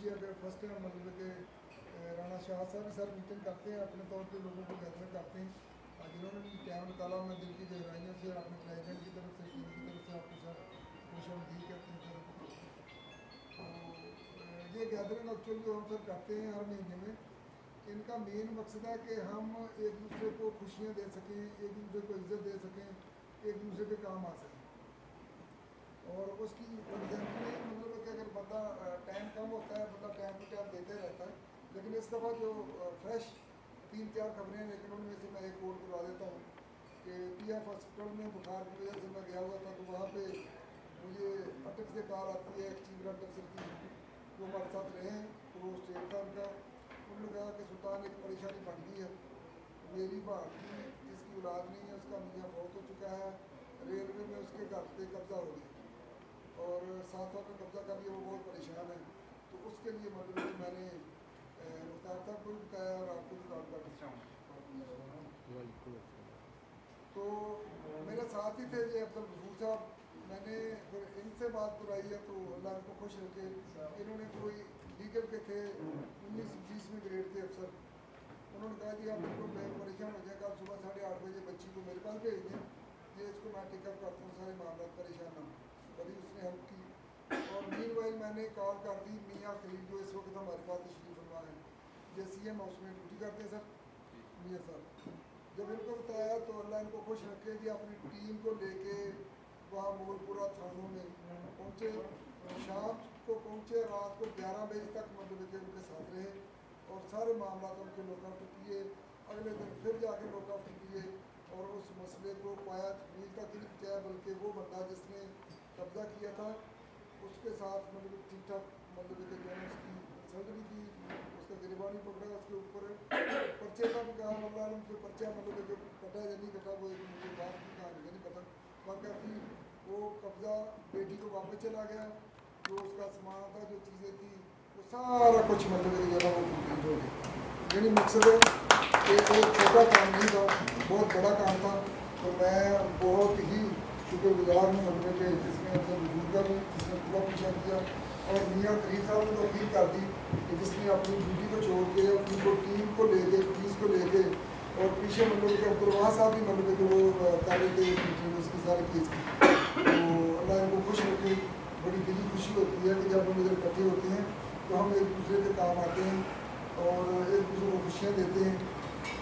खुशी है कि फर्स्ट टाइम मतलब कि राणा शाह साहब सर मीटिंग करते हैं, अपने तौर पे लोगों को गैदर करते हैं। जिन्होंने भी टाइम निकाला, मैं दिल की गहराइयों से अपने प्रेसिडेंट की तरफ से, टीम की तरफ से आपको सर खुश आमदीद कहते हैं सर। तो ये गैदरिंग एक्चुअली जो हम सर करते हैं हर महीने में, इनका मेन मकसद है कि हम एक दूसरे को खुशियाँ दे सकें, एक दूसरे को इज्जत दे सकें, एक दूसरे के काम आ सकें। और उसकी एग्जाम्पल मतलब है कि अगर बंदा टाइम कम होता है, बंदा टाइम टू टाइम देते रहता है, लेकिन इस दफ़ा जो फ्रेश 3-4 खबरें हैं, लेकिन उनमें से मैं एक कोड करवा देता हूँ कि PF हॉस्पिटल में बुखार की वजह से मैं गया हुआ था, तो वहाँ पे मुझे अटक से कॉल आती है एक चीफ ब्लड अफसर की, वो हमारे साथ रहे हैं, तो वो स्टेट था उनका। उन्होंने कहा कि सुल्तान एक परेशानी बन गई है, मेरी भाभी जिसकी औलाद नहीं है, उसका मियाँ फौत हो चुका है, रेलवे में उसके घर पे कब्जा हो गया और साथ साथ में कब्जा कर लिया, वो बहुत परेशान है। तो उसके लिए मतलब मैंने मुख्तार साहब को भी बताया और आपको भी कॉल करना चाहूँ। तो मेरे साथ ही थे ये अब्दुल गफूर साहब, मैंने फिर इनसे बात कराई है, तो अल्लाह को खुश रखे। इन्होंने कोई लीगल के थे 19-20 में ग्रेड थे अफसर, उन्होंने कहा जी आप बिल्कुल मैं परेशान हो जाए, कल सुबह 8:30 बजे बच्ची को मेरे पास भेज दें, ये इसको मैं टेकअप करता हूँ, सारे मामला परेशान ना हो। बड़ी उसने हेल्प की। और मीनवाइल मैंने कॉल कर दी मियाँ खलील, जो इस वक्त हमारे पास तशरीफ फरमा है, ये CM हाउस में ड्यूटी करते हैं सर मियाँ साहब। जब इनको बताया तो अल्लाह इनको खुश रखे जी, अपनी टीम को लेके वहाँ मोलपुरा थानों में पहुँचे, शाम को पहुँचे, रात को 11 बजे तक मतलब के उनके साथ रहे और सारे मामला उनके लॉकआउट किए। अगले दिन फिर जाके लॉकआउट किए और उस मसले को पाया तकमील तक नहीं पहुँचाया, बल्कि वो बंदा जिसने कब्जा किया था उसके साथ मतलब ठीक ठाक मतलब कि जो है उसकी इंसल्ट भी की, उसका गिरबानी पकड़ा, उसके ऊपर पर्चे का भी कहा, अल्लाह ने उनसे पर्चा मतलब जो कटा या नहीं कटा वो मुझे बात की कहा मुझे नहीं पता। बाकी वो कब्जा बेटी को वापस चला गया, जो उसका सामान था, जो चीज़ें थी, वो सारा कुछ मतलब जो है वो कंप्लीट हो गया। यही मकसद है कि एक छोटा काम नहीं था, बहुत बड़ा काम था। तो मैं बहुत ही शुक्रगुजार हूँ मतलब कि जिसने अपने वजूद का भी जिसने पूरा पीछा किया, और मियाँ खलील साहब ने तो अपील कर दी कि जिसने अपनी ड्यूटी को छोड़ के अपनी को टीम को लेके पुलिस को लेके और पीछे मतलब कि अब्दुलवाह साहब भी मतलब कि वो कर रहे थे उसकी सारे केस की, तो अल्लाह इनको खुश रखे। बड़ी दिली खुशी होती है कि जब हम इधर इकट्ठे होते हैं तो हम एक दूसरे के काम आते हैं और एक दूसरे को खुशियाँ देते हैं।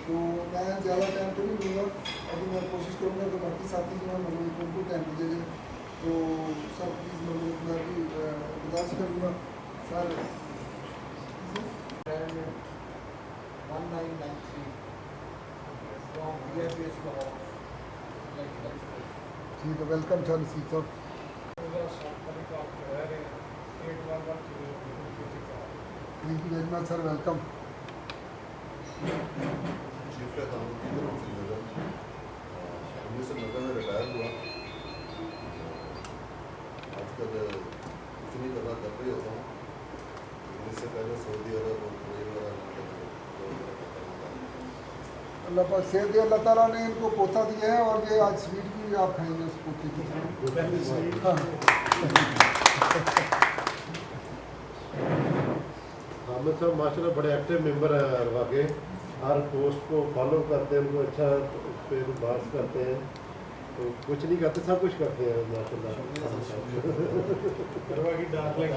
तो मैं ज़्यादा टाइम तो नहीं दूँगा, अभी मैं कोशिश करूँगा कि बाकी साथी जो है मतलब उनको टाइम दीजिए जाए। तो सर प्लीज़ मतलब मैं भी गुजारिश करूँगा सर 1993 from PFS Lahore। ठीक है, वेलकम सर नसीब साहब। Thank you very much sir, welcome. में रिटायर हुआ, आजकल कुछ नहीं करना, कर रही होता हूँ। इससे पहले सऊदी अरब और कुवैत अल्लाह पाक सेहत दे, अल्लाह ताला ने इनको पोता दिया है और ये आज स्वीट भी आप खाएंगे उस पोते की। हामिद साहब माशाल्लाह बड़े एक्टिव मेंबर हैं अरवा के, हर पोस्ट को फॉलो करते हैं, उनको अच्छा उस पर बात करते हैं, तो कुछ नहीं करते सब कुछ करते हैं माशाल्लाह। अरवा की darling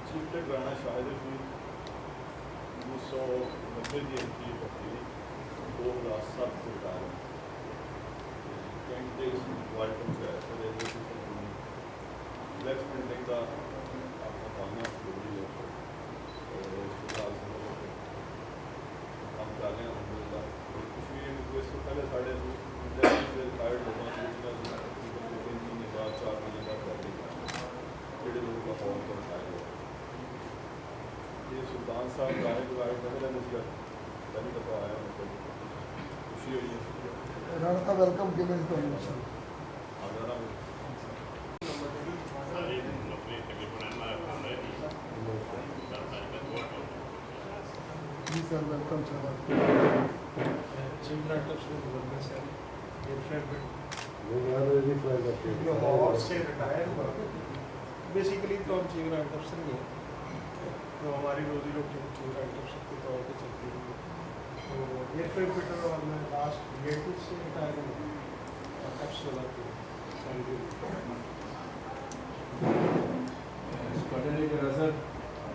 chief tech Rana Shahid 1990 की एंट्री होती है, 2007 से रिटायर फ्लैक्स प्रिंटिंग का आपका काम जरूरी है और हम कर रहे हैं अलहमदिल्ला। खुशी है कि इससे पहले साढ़े से रिटायर्ड होना तकरीबन 3 महीने बाद 4 महीने बाद कर देंगे बड़े लोगों का फॉर्म पर रिटायर हुआ। ये सुल्तान साहब गायब नजर नसीहत पहली दफ़ा आया, मतलब खुशी हुई है। राणा का वेलकम के लिए तो जी सर, वेलकम सर। बेसिकली तो हम चीफ ग्रांट अफसर ही हैं, तो हमारी रोजी रोटी चीफ ग्रांट अफसर के तौर पर चलती रही है। तो एयरफेयर फिटर और मैं लास्ट रिलेटिव से रिटायर हूँ एप्सोला के स्क्वाड्रन लीडर असद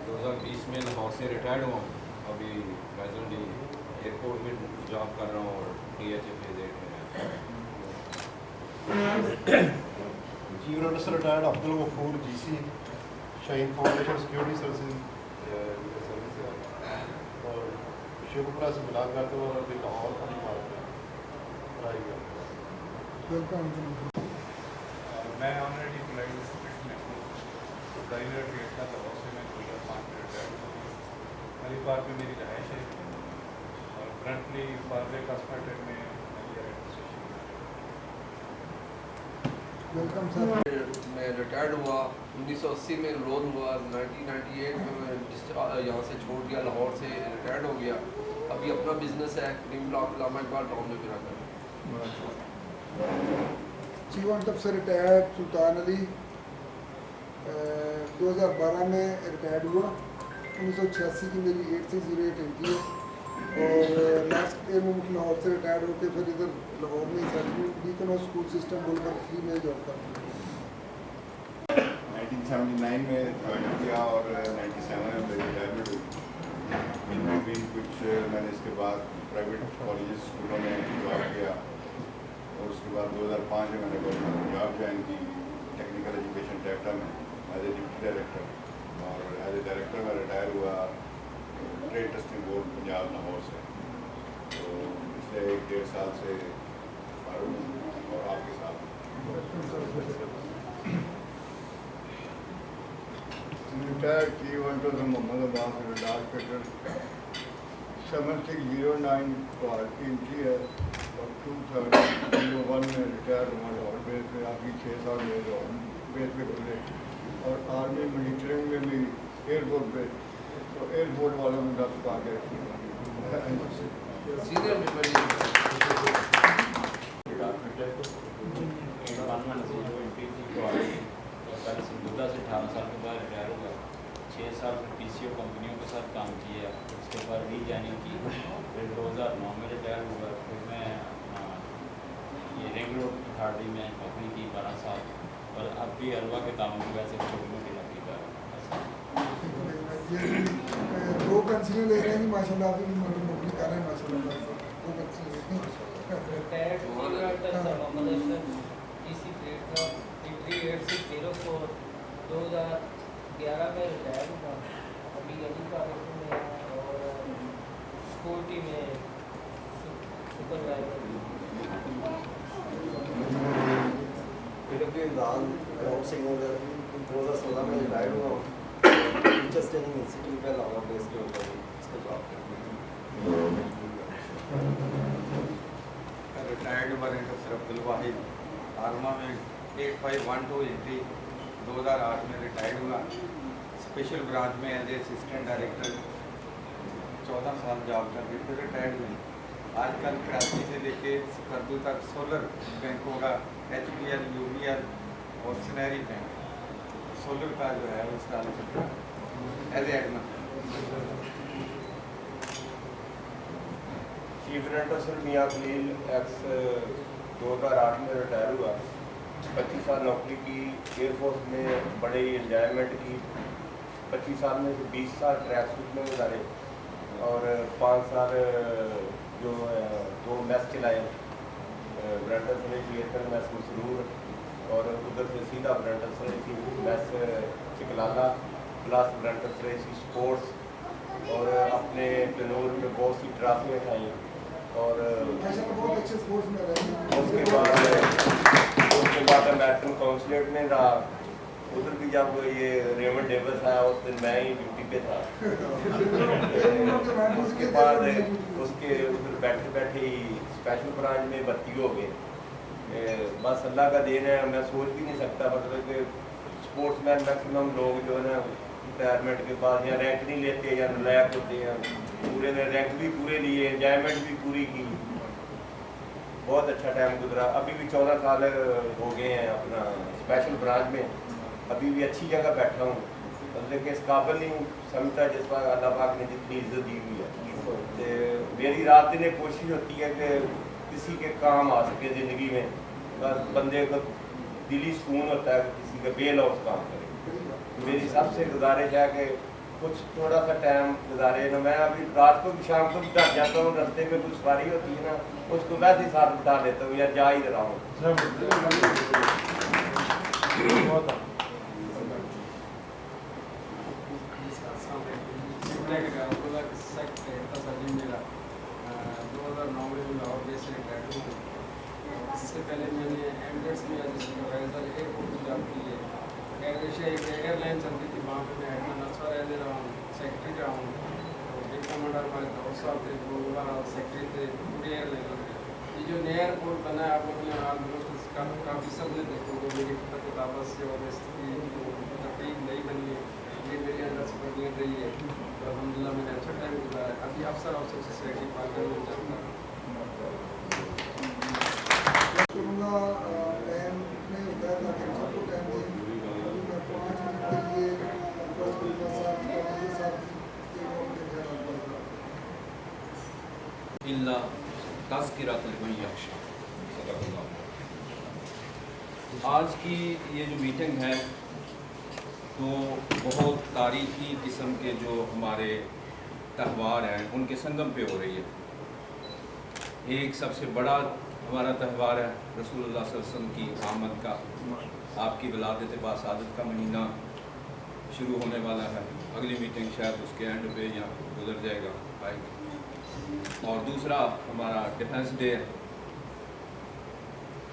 2020 में लाहौर से रिटायर्ड हुआ हूँ। अभी प्रेजेंटली एयरपोर्ट में जॉब कर रहा हूँ और DHA फेज 8 में चीफ ग्रांट अफसर retired Abdul Ghafoor GC Shaheen foundation security services और शिवपुरा से बिलोंग करते हुए और अभी लाहौर का पढ़ाई करते हैं। वेलकम। मैं ऑलरेडी फ्लाइट में हूँ, तो ड्राइवर गेट का लाहौर से मैं 2005 में रिटायर्ड हुआ हूँ। अली पार्क में मेरी रहाइश है और करंटली पार्ले हॉस्पिटल में वेलकम सर। मैं रिटायर्ड हुआ 1980 में रोल हुआ, 1998 में मैं यहाँ से छोड़ दिया, लाहौर से रिटायर्ड हो गया। अभी अपना बिजनेस है क्रीम ब्लॉक इलामा इकबाल टाउन में फिरा कर। चीफ ग्रांट अफसर रिटायर्ड सुल्तान अली 2012 में रिटायर्ड हुआ। 1986 की मेरी 8608 एंट्री है और लास्ट ईयर में लाहौर से रिटायर्ड होकर फिर इधर लाहौर में सेटलमेंट बीकन और स्कूल सिस्टम बोलकर 3 में जॉब करता हूँ। 1979 में ज्वाइन किया और 97 में मेरी रिटायरमेंट हुई। भी कुछ मैंने इसके बाद प्राइवेट कॉलेज स्कूलों में जॉब किया और उसके बाद 2005 में मैंने गवर्नमेंट जॉब ज्वाइन की टेक्निकल एजुकेशन टेक्टा में एज ए डिप्टी डायरेक्टर, और एज ए डायरेक्टर मैं रिटायर हुआ trade testing board Punjab Lahore से। तो पिछले 1-1.5 साल से और आपके साथ रिटायर्ड चीफ ग्रांट अफसर मोहम्मद अब्बास रिटायर फिटर 7609 की एंट्री है और 2001 में रिटायर हुआ लाहौर बेस पे। अभी 6 साल में लाहौर बेस पे गुजरे और आर्मी मॉनिटरिंग में भी एयरपोर्ट पे, तो एयरपोर्ट वालों में दस पा गए। सीनियर मेंबर सिंधुदा से 18 साल के बाद रिटायर हुआ। 6 साल PCO कंपनियों के साथ काम किया, उसके बाद रीजॉइनिंग की, फिर 2009 में रिटायर हुआ। फिर मैं ये रिंग रोड अथॉरिटी में नौकरी की 12 साल और अब भी हलवा के कामों की वजह से छोटी मोटी नौकरी कर रहा हूँ। 2 कंसिडर ले रहे हैं कि माशाल्लाह आप भी नौकरी कर रहे हैं माशाल्लाह। 2 consider retired Mohammad Ashraf GC grade का 8604 2011 में रिटायर हुआ। अभी अली पार्क में और सिक्योरिटी में सुपरवाइजर। ग्राउंड सिग्नल 2016 में रिटायर हुआ हूँ। टीचर्स ट्रेनिंग इंस्टीट्यूट में लाहौर बेस के ऊपर उसको जॉब करती रिटायर्ड वारंट अफसर अब्दुल वाहिद आर्मा में 8512 एंट्री 2008 में रिटायर्ड हुआ। स्पेशल ब्रांच में एज ए असिस्टेंट डायरेक्टर 14 साल जॉब करके फिर रिटायर्ड हुई। आजकल कराची से लेके सकर्दू तक सोलर बैंकों का HPL, UBL और सनहरी बैंक सोलर का जो है उसका एज एडमिन। चीफ ग्रांट अफसर मियां खलील एक्स 2008 में रिटायर हुआ। 25 साल नौकरी की एयरफोर्स में, बड़े एंजॉयमेंट की। 25 साल में से 20 साल ट्रैक सूट में गुजारे और 5 साल जो 2 मैच चलाए। ग्रांट अफसर एयरटेल मैच मसरूर और उधर से सीधा ग्रांट अफसर मैच चिकलाला प्लस ग्रांट अफसर स्पोर्ट्स और अपने तनूर में बहुत सी ट्रॉफियाँ उठाई। और बहुत अच्छे स्पोर्ट्स में रहे। उसके बाद अमेरिकन कॉन्सुलेट में रहा। उधर भी जब ये रेमंड डेविस आया उस दिन मैं ही ड्यूटी पे था। उसके बाद उसके उधर बैठे बैठे ही स्पेशल ब्रांच में भर्ती हो गए। बस अल्लाह का देन है, मैं सोच भी नहीं सकता। मतलब कि स्पोर्ट्समैन मैक्सिमम लोग जो है ना रिटायरमेंट के बाद या रैंक नहीं लेते या नलायक होते हैं। पूरे ने रैंक भी पूरे लिए, एंजॉयमेंट भी पूरी की, बहुत अच्छा टाइम गुजरा। अभी भी 14 साल हो गए हैं अपना स्पेशल ब्रांच में। अभी भी अच्छी जगह बैठा हूँ, मतलब कि इस काबिल नहीं हूँ समझता जिस पर अल्लाह पाक ने जितनी इज्जत दी हुई है। तो मेरी रात दिन एक कोशिश होती है कि किसी के काम आ सके ज़िंदगी में, बस बंदे को दिली सुकून होता है कि किसी का बेलौस काम करे। मेरी सबसे गुजारिश है कि कुछ थोड़ा सा टाइम गुजारे ना। मैं अभी रात को भी शाम को भी घर जाता हूँ, रास्ते में कुछ सवारी होती है ना, उसको वैसे ही साथ बिठा लेता हूँ या जा ही रहा हूँ। इससे पहले मैंने एमरेट्स में एज ए सुपरवाइज़र एयरपोर्ट में जॉब की है। एयर एशिया एक एयरलाइन चलती थी, वहाँ पे मैं एडमिन अच्छा रह दे रहा हूँ, सेक्रेटरी रहा हूँ। तो बिग कमांडर हमारे दोस्त साहब थे, वो हमारा सेक्रेटरी थे पूरी एयरलाइन में। ये जो नया एयरपोर्ट बना है आप लोगों ने ऑलमोस्ट काफ़ी सब ने देखो तो मेरी किताबत से और इसकी तकलीफ नहीं बनी है, ये मेरे अंदर से बनी रही है। तो अलहमदिल्ला मैंने अच्छा टाइम गुजारा। अभी अफसर ऑफिसर से सेक्रेटरी पार्टनर में जाता है। करूँगा टाइम नहीं होता है ताकि हम सबको टाइम दें। अभी मैं 5 मिनट के लिए बस मेरे साथ इल्ला तज़किरतुल मन यख्शा। आज की ये जो मीटिंग है तो बहुत तारीख़ी किस्म के जो हमारे त्यौहार हैं उनके संगम पे हो रही है। एक सबसे बड़ा हमारा त्यौहार है रसूलुल्लाह सल्लल्लाहु अलैहि वसल्लम की आमद का, आपकी विलादत बासादत का महीना शुरू होने वाला है। अगली मीटिंग शायद उसके एंड पे या गुजर जाएगा आएगी। और दूसरा हमारा डिफेंस डे है।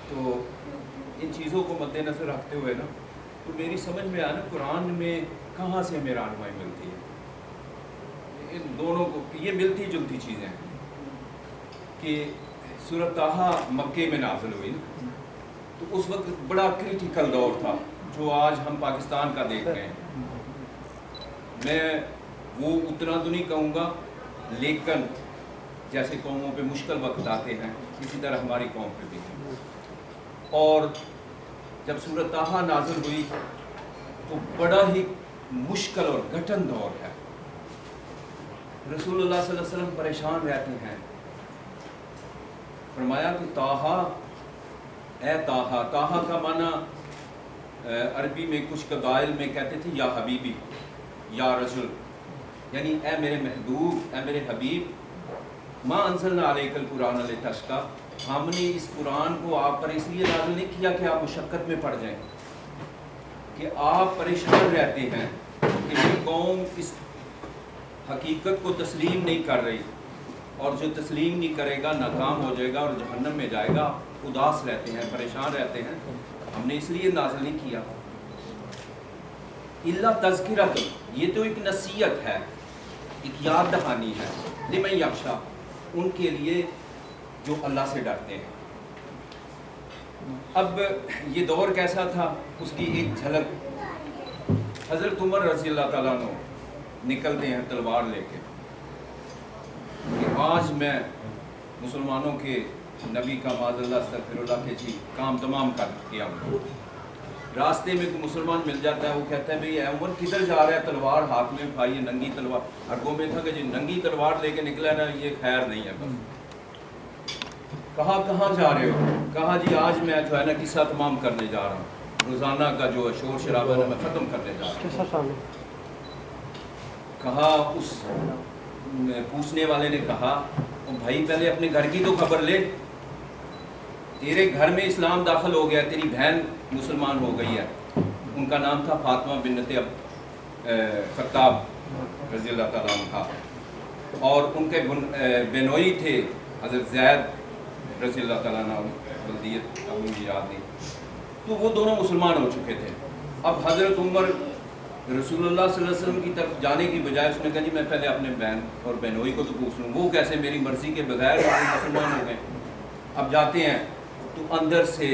तो इन चीज़ों को मद्देनज़र रखते हुए ना तो मेरी समझ में आया ना कुरान में कहाँ से हमें रहनुमाई मिलती है। इन दोनों को ये मिलती जुलती चीज़ें हैं कि सूरत ताहा मक्के में नाज़िल हुई ना, तो उस वक्त बड़ा क्रिटिकल दौर था जो आज हम पाकिस्तान का देख रहे हैं। मैं वो उतना तो नहीं कहूँगा, लेकिन जैसे कौमों पे मुश्किल वक्त आते हैं इसी तरह हमारी कौम पे भी है। और जब सूरत ताहा नाज़िल हुई तो बड़ा ही मुश्किल और कठिन दौर है। रसूलुल्लाह सल्लल्लाहु अलैहि वसल्लम परेशान रहते हैं। फरमाया कि ताहा, ए ताहा, ताहा का माना अरबी में कुछ कबाइल में कहते थे या हबीबी या रसूल, यानी ए मेरे महबूब, ए मेरे हबीब, माँ अंज़लना अलैकल कुरान लितश्का, हमने इस कुरान को आप पर इसलिए नाज़िल नहीं किया कि आप मुशक्क़त में पड़ जाएं, कि आप परेशान रहते हैं कि ये कौम इस हकीकत को तस्लीम नहीं कर रही, और जो तस्लीम नहीं करेगा नाकाम हो जाएगा और जहन्नम में जाएगा। उदास रहते हैं, परेशान रहते हैं, हमने इसलिए नाज़िल नहीं किया। इल्ला तज़किरत, ये तो एक नसीहत है, एक याद दहानी है, लिमन यख्शा, उनके लिए जो अल्लाह से डरते हैं। अब ये दौर कैसा था उसकी एक झलक, हज़रत उमर रज़ी अल्लाह ताला अन्हु निकलते हैं तलवार लेके कि आज मैं मुसलमानों के नबी का माज़अल्लाह अस्तग़फिरुल्लाह के जी काम तमाम कर किया हूँ। रास्ते में कोई मुसलमान मिल जाता है, वो कहता है भाई उमर किधर जा रहा है, तलवार हाथ में उठाई है, नंगी तलवार। अरगों में था कि जी नंगी तलवार लेके निकला ना, ये खैर नहीं है। बस कहाँ जा रहे हो? कहा जी आज मैं जो है ना किस्सा तमाम करने जा रहा हूँ, रोज़ाना का जो शोर शराबा है मैं ख़त्म करने जा रहा हूँ। कहा उस पूछने वाले ने कहा भाई पहले अपने घर की तो खबर ले, तेरे घर में इस्लाम दाखिल हो गया, तेरी बहन मुसलमान हो गई है। उनका नाम था फातिमा बिन्नत खत्ताब रज़ी अल्लाह ताला अन्हा, और उनके बेनोई थे हज़रत ज़ैद रज़ी अल्लाह ताला अन्हु, बल्दियत अब मुझे याद नहीं। तो वो दोनों मुसलमान हो चुके थे। अब हज़रत उमर रसूलुल्लाह सल्लल्लाहु अलैहि वसल्लम की तरफ जाने की बजाय उसने कहा जी मैं पहले अपने बहन और बहनोई को तो पूछ लूँ, वो कैसे मेरी मर्ज़ी के बगैर मुसलमान हो गए। अब जाते हैं तो अंदर से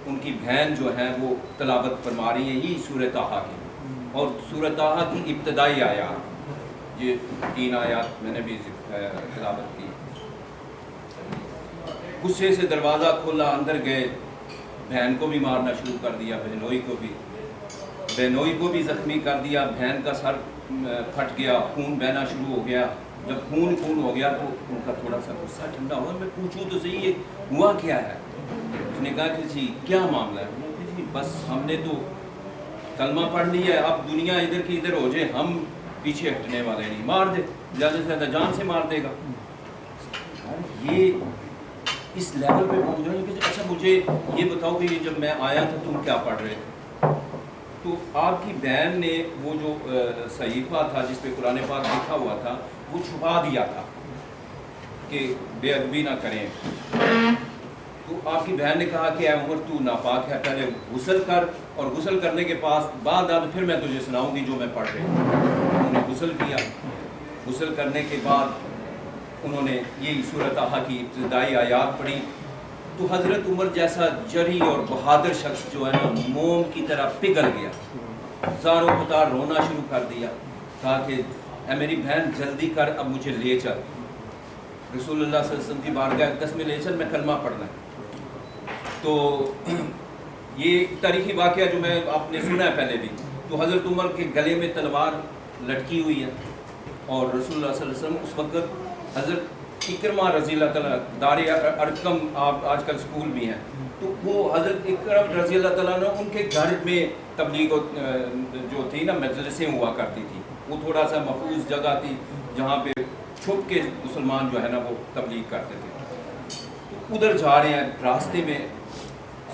उनकी बहन जो है वो तलावत फरमा रही है यही सूरत ताहा की, और सूरत ताहा की इब्तदाई आयात, ये 3 आयात मैंने भी तलावत की। गुस्से से दरवाज़ा खोला, अंदर गए, बहन को भी मारना शुरू कर दिया, बहनोई को भी ज़ख्मी कर दिया, बहन का सर फट गया, खून बहना शुरू हो गया। जब खून हो गया तो उनका थोड़ा सा गुस्सा ठंडा हुआ। मैं पूछूं तो सही ये हुआ क्या है? उसने कहा कि जी क्या मामला है? मैंने कहा जी बस हमने तो कलमा पढ़ लिया है, अब दुनिया इधर की इधर हो जाए, हम पीछे हटने वाले नहीं, मार दे, ज़्यादा से ज़्यादा जान से मार देगा। ये इस लेवल पे पहुँच जाए कि अच्छा मुझे ये बताओ कि ये जब मैं आया था तुम क्या पढ़ रहे थे? तो आपकी बहन ने वो जो सहीफा था जिस पे कुरान पाक लिखा हुआ था वो छुपा दिया था कि बेअदबी ना करें। तो आपकी बहन ने कहा कि उमर तू नापाक है, पहले गुस्ल कर, और गुस्ल करने के बाद फिर मैं तुझे सुनाऊंगी जो मैं पढ़ रही हूँ। उन्होंने गुस्ल किया, गुस्ल करने के बाद उन्होंने यही सूरत आहा की इब्तिदाई आयात पढ़ी। तो हज़रत उमर जैसा जरी और बहादुर शख्स जो है ना मोम की तरह पिघल गया, ज़ारो पुतार रोना शुरू कर दिया। कहा कि मेरी बहन जल्दी कर, अब मुझे ले चल, रसूलुल्लाह सल्लल्लाहु अलैहि वसल्लम की बारगाह अक़दस में ले चल, मैं कलमा पढ़ना है। तो ये तारीख़ी वाक़या जो मैं आपने सुना है पहले भी। तो हज़रत उमर के गले में तलवार लटकी हुई है और रसूलुल्लाह सल्लल्लाहु अलैहि वसल्लम उस वक़्त हज़रत इकरमा रज़ी अल्लाह तआला दारे अरकम आप आजकल स्कूल भी हैं, तो वो हज़रत इकरम रज़ी अल्लाह तआला ने उनके घर में तबलीग जो थी ना मजलिसें हुआ करती थी। वो थोड़ा सा महफूज जगह थी जहाँ पे छुप के मुसलमान जो है ना वो तबलीग करते थे। तो उधर जा रहे हैं, रास्ते में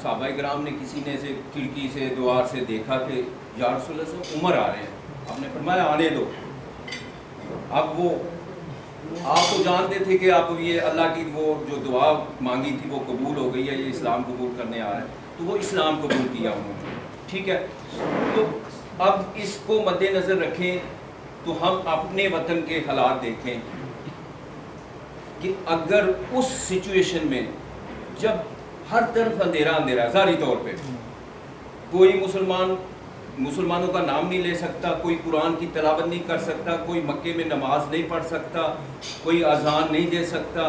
सहाबा इकराम ने किसी ने से खिड़की से द्वार से देखा कि या रसूलल्लाह से उमर आ रहे हैं। आपने फरमाया आने दो। अब वो आप तो जानते थे कि आप ये अल्लाह की वो जो दुआ मांगी थी वो कबूल हो गई है, ये इस्लाम कबूल करने आ रहे हैं, तो वो इस्लाम कबूल किया उन्होंने, ठीक है। तो अब इसको मद्देनज़र रखें तो हम अपने वतन के हालात देखें कि अगर उस सिचुएशन में जब हर तरफ अंधेरा अंधेरा ज़ाहिरी तौर पे कोई मुसलमानों का नाम नहीं ले सकता, कोई कुरान की तिलावत नहीं कर सकता, कोई मक्के में नमाज नहीं पढ़ सकता, कोई अजान नहीं दे सकता,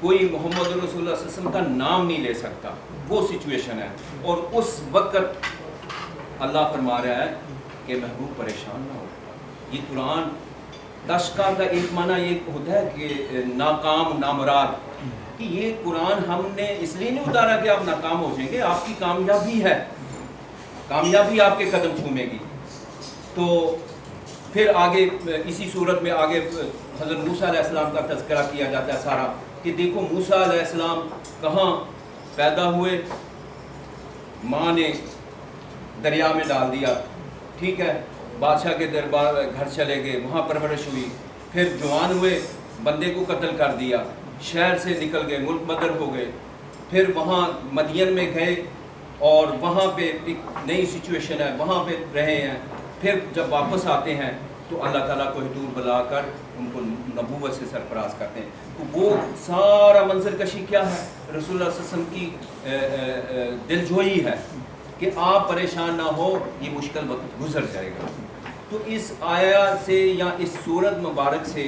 कोई मोहम्मद रसूलुल्लाह सल्लल्लाहु अलैहि वसल्लम का नाम नहीं ले सकता, वो सिचुएशन है। और उस वक़्त अल्लाह फरमा रहा है कि महबूब परेशान ना हो। ये कुरान तशका का एक माना ये होता है कि नाकाम नामुराद, कि ये कुरान हमने इसलिए नहीं उतारा कि आप नाकाम हो जाएंगे, आपकी कामयाबी है, कामयाबी आपके कदम चूमेगी। तो फिर आगे इसी सूरत में आगे हज़रत मूसा अलैहिस्सलाम का तज़किरा किया जाता है सारा, कि देखो मूसा अलैहिस्सलाम कहाँ पैदा हुए, माँ ने दरिया में डाल दिया, ठीक है, बादशाह के दरबार घर चले गए, वहाँ परवरिश हुई, फिर जवान हुए, बंदे को कत्ल कर दिया, शहर से निकल गए, मुल्क बदर हो गए, फिर वहाँ मदियन में गए और वहाँ पे एक नई सिचुएशन है, वहाँ पे रहे हैं। फिर जब वापस आते हैं तो अल्लाह ताला को हुजूर बुलाकर उनको नबूवत से सरफराज करते हैं। तो वो सारा मंजर कशी क्या है? रसूलुल्लाह सल्लल्लाहु अलैहि वसल्लम की दिलजोई है कि आप परेशान ना हो, ये मुश्किल वक्त गुजर जाएगा। तो इस आया से या इस सूरत मुबारक से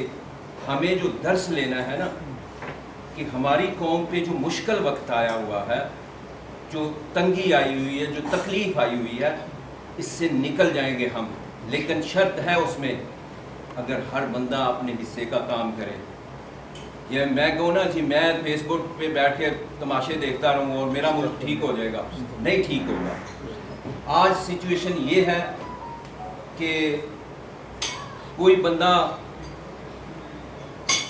हमें जो दर्स लेना है ना, कि हमारी कौम पे जो मुश्किल वक्त आया हुआ है, जो तंगी आई हुई है, जो तकलीफ़ आई हुई है, इससे निकल जाएंगे हम। लेकिन शर्त है उसमें, अगर हर बंदा अपने हिस्से का काम करे। ये मैं कहूँ ना जी मैं फेसबुक पे बैठ के तमाशे देखता रहूँ और मेरा मुल्क ठीक हो जाएगा, नहीं ठीक होगा। आज सिचुएशन ये है कि कोई बंदा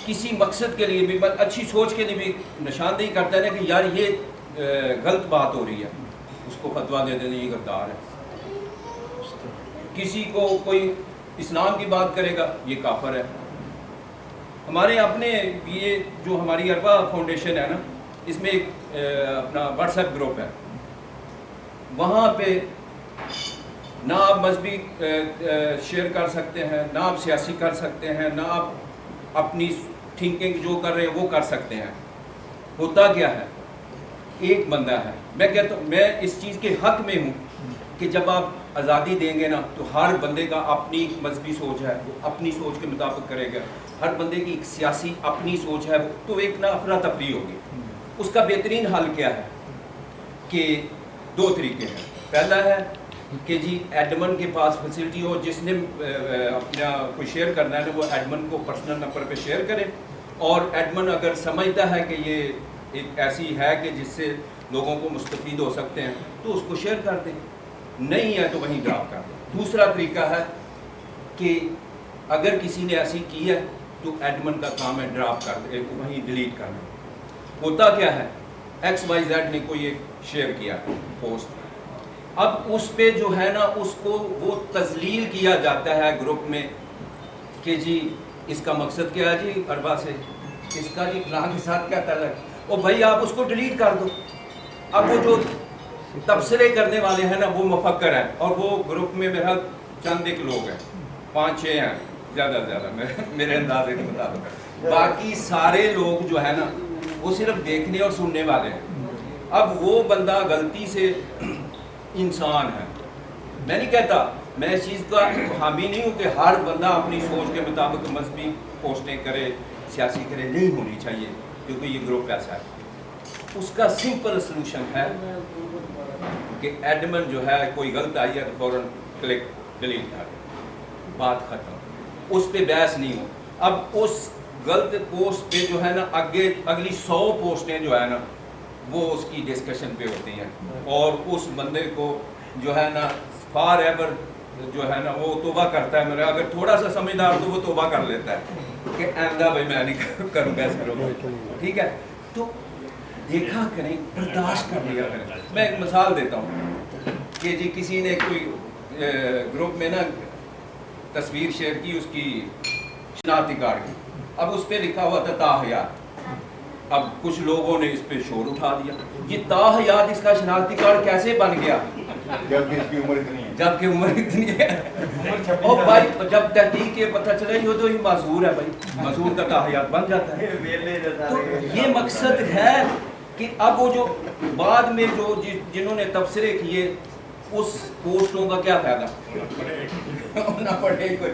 किसी मकसद के लिए भी, अच्छी सोच के लिए भी निशानदेही करता है ना कि यार ये गलत बात हो रही है, उसको फतवा दे देना ये गद्दार है। किसी को कोई इस्लाम की बात करेगा, ये काफिर है। हमारे अपने ये जो हमारी अरबा फाउंडेशन है ना, इसमें एक अपना व्हाट्सएप ग्रुप है, वहाँ पे ना आप मजहबी शेयर कर सकते हैं, ना आप सियासी कर सकते हैं, ना आप अपनी थिंकिंग जो कर रहे हैं वो कर सकते हैं। होता क्या है, एक बंदा है, मैं कहता हूँ, मैं इस चीज़ के हक में हूँ कि जब आप आज़ादी देंगे ना तो हर बंदे का अपनी मजहबी सोच है, वो अपनी सोच के मुताबिक करेगा। हर बंदे की एक सियासी अपनी सोच है, तो एक ना अफरा तफरी होगी। उसका बेहतरीन हल क्या है कि दो तरीके हैं। पहला है कि जी एडमन के पास फैसिलिटी हो, जिसने अपना कोई शेयर करना है ना वो एडमन को पर्सनल नंबर पे शेयर करे, और एडमन अगर समझता है कि ये एक ऐसी है कि जिससे लोगों को मुस्तफ़ीद हो सकते हैं तो उसको शेयर कर दें, नहीं है तो वहीं ड्रॉप कर दें। दूसरा तरीका है कि अगर किसी ने ऐसी की है तो एडमन का काम है ड्रॉप कर दे, वहीं डिलीट कर दे। होता क्या है, XYZ ने कोई एक शेयर किया पोस्ट, अब उस पे जो है ना उसको वो तजलील किया जाता है ग्रुप में कि जी इसका मकसद क्या है जी अरबा से, इसका जी फलां के साथ क्या ताल्लुक, और भाई आप उसको डिलीट कर दो। अब वो जो तबसरे करने वाले हैं ना वो मुफक्कर हैं, और वो ग्रुप में मेरा चंद एक लोग हैं, 5-6 हैं ज़्यादा से ज़्यादा मेरे अंदाजे के मुताबिक, बाकी सारे लोग जो है ना वो सिर्फ देखने और सुनने वाले हैं। अब वो बंदा गलती से इंसान है, मैं नहीं कहता, मैं इस चीज़ का हामी नहीं हूँ कि हर बंदा अपनी सोच के मुताबिक मजहबी पोस्टें करे, सियासी करे, नहीं होनी चाहिए, क्योंकि ये ग्रुप ऐसा है। उसका सिंपल सलूशन है कि एडमन जो है कोई गलत आई है तो फ़ौरन क्लिक डिलीट कर दे, बात ख़त्म, उस पर बहस नहीं हो। अब उस गलत पोस्ट पे जो है ना अगली 100 पोस्टें जो है ना वो उसकी डिस्कशन पे होती हैं, और उस बंदे को जो है ना फॉर एवर जो है ना वो तौबा करता है। मेरा अगर थोड़ा सा समझदार तो वो तौबा कर लेता है कि आंदा भाई मैं नहीं करूँगा इस ग्रुप, ठीक है। तो देखा करें, बर्दाश्त कर लिया करें। मैं एक मिसाल देता हूँ कि जी किसी ने कोई ग्रुप में ना तस्वीर शेयर की उसकी शनाख्ती कार्ड की, अब उस पर लिखा हुआ था ताहयात। अब कुछ लोगों ने इस पे शोर उठा दिया, ये ताहयात इसका शनाख्ती कार्ड कैसे बन गया जबकि इसकी उम्र इतनी है, जबकि उम्र इतनी है। और भाई जब तहकीक के पता चला ये तो ही माजूर है, भाई माजूर का ताहयात बन जाता है। तो ये मकसद है कि अब वो जो बाद में जो जिन्होंने तबसरे किए उस पोस्टों का क्या फायदा ना पड़े कोई।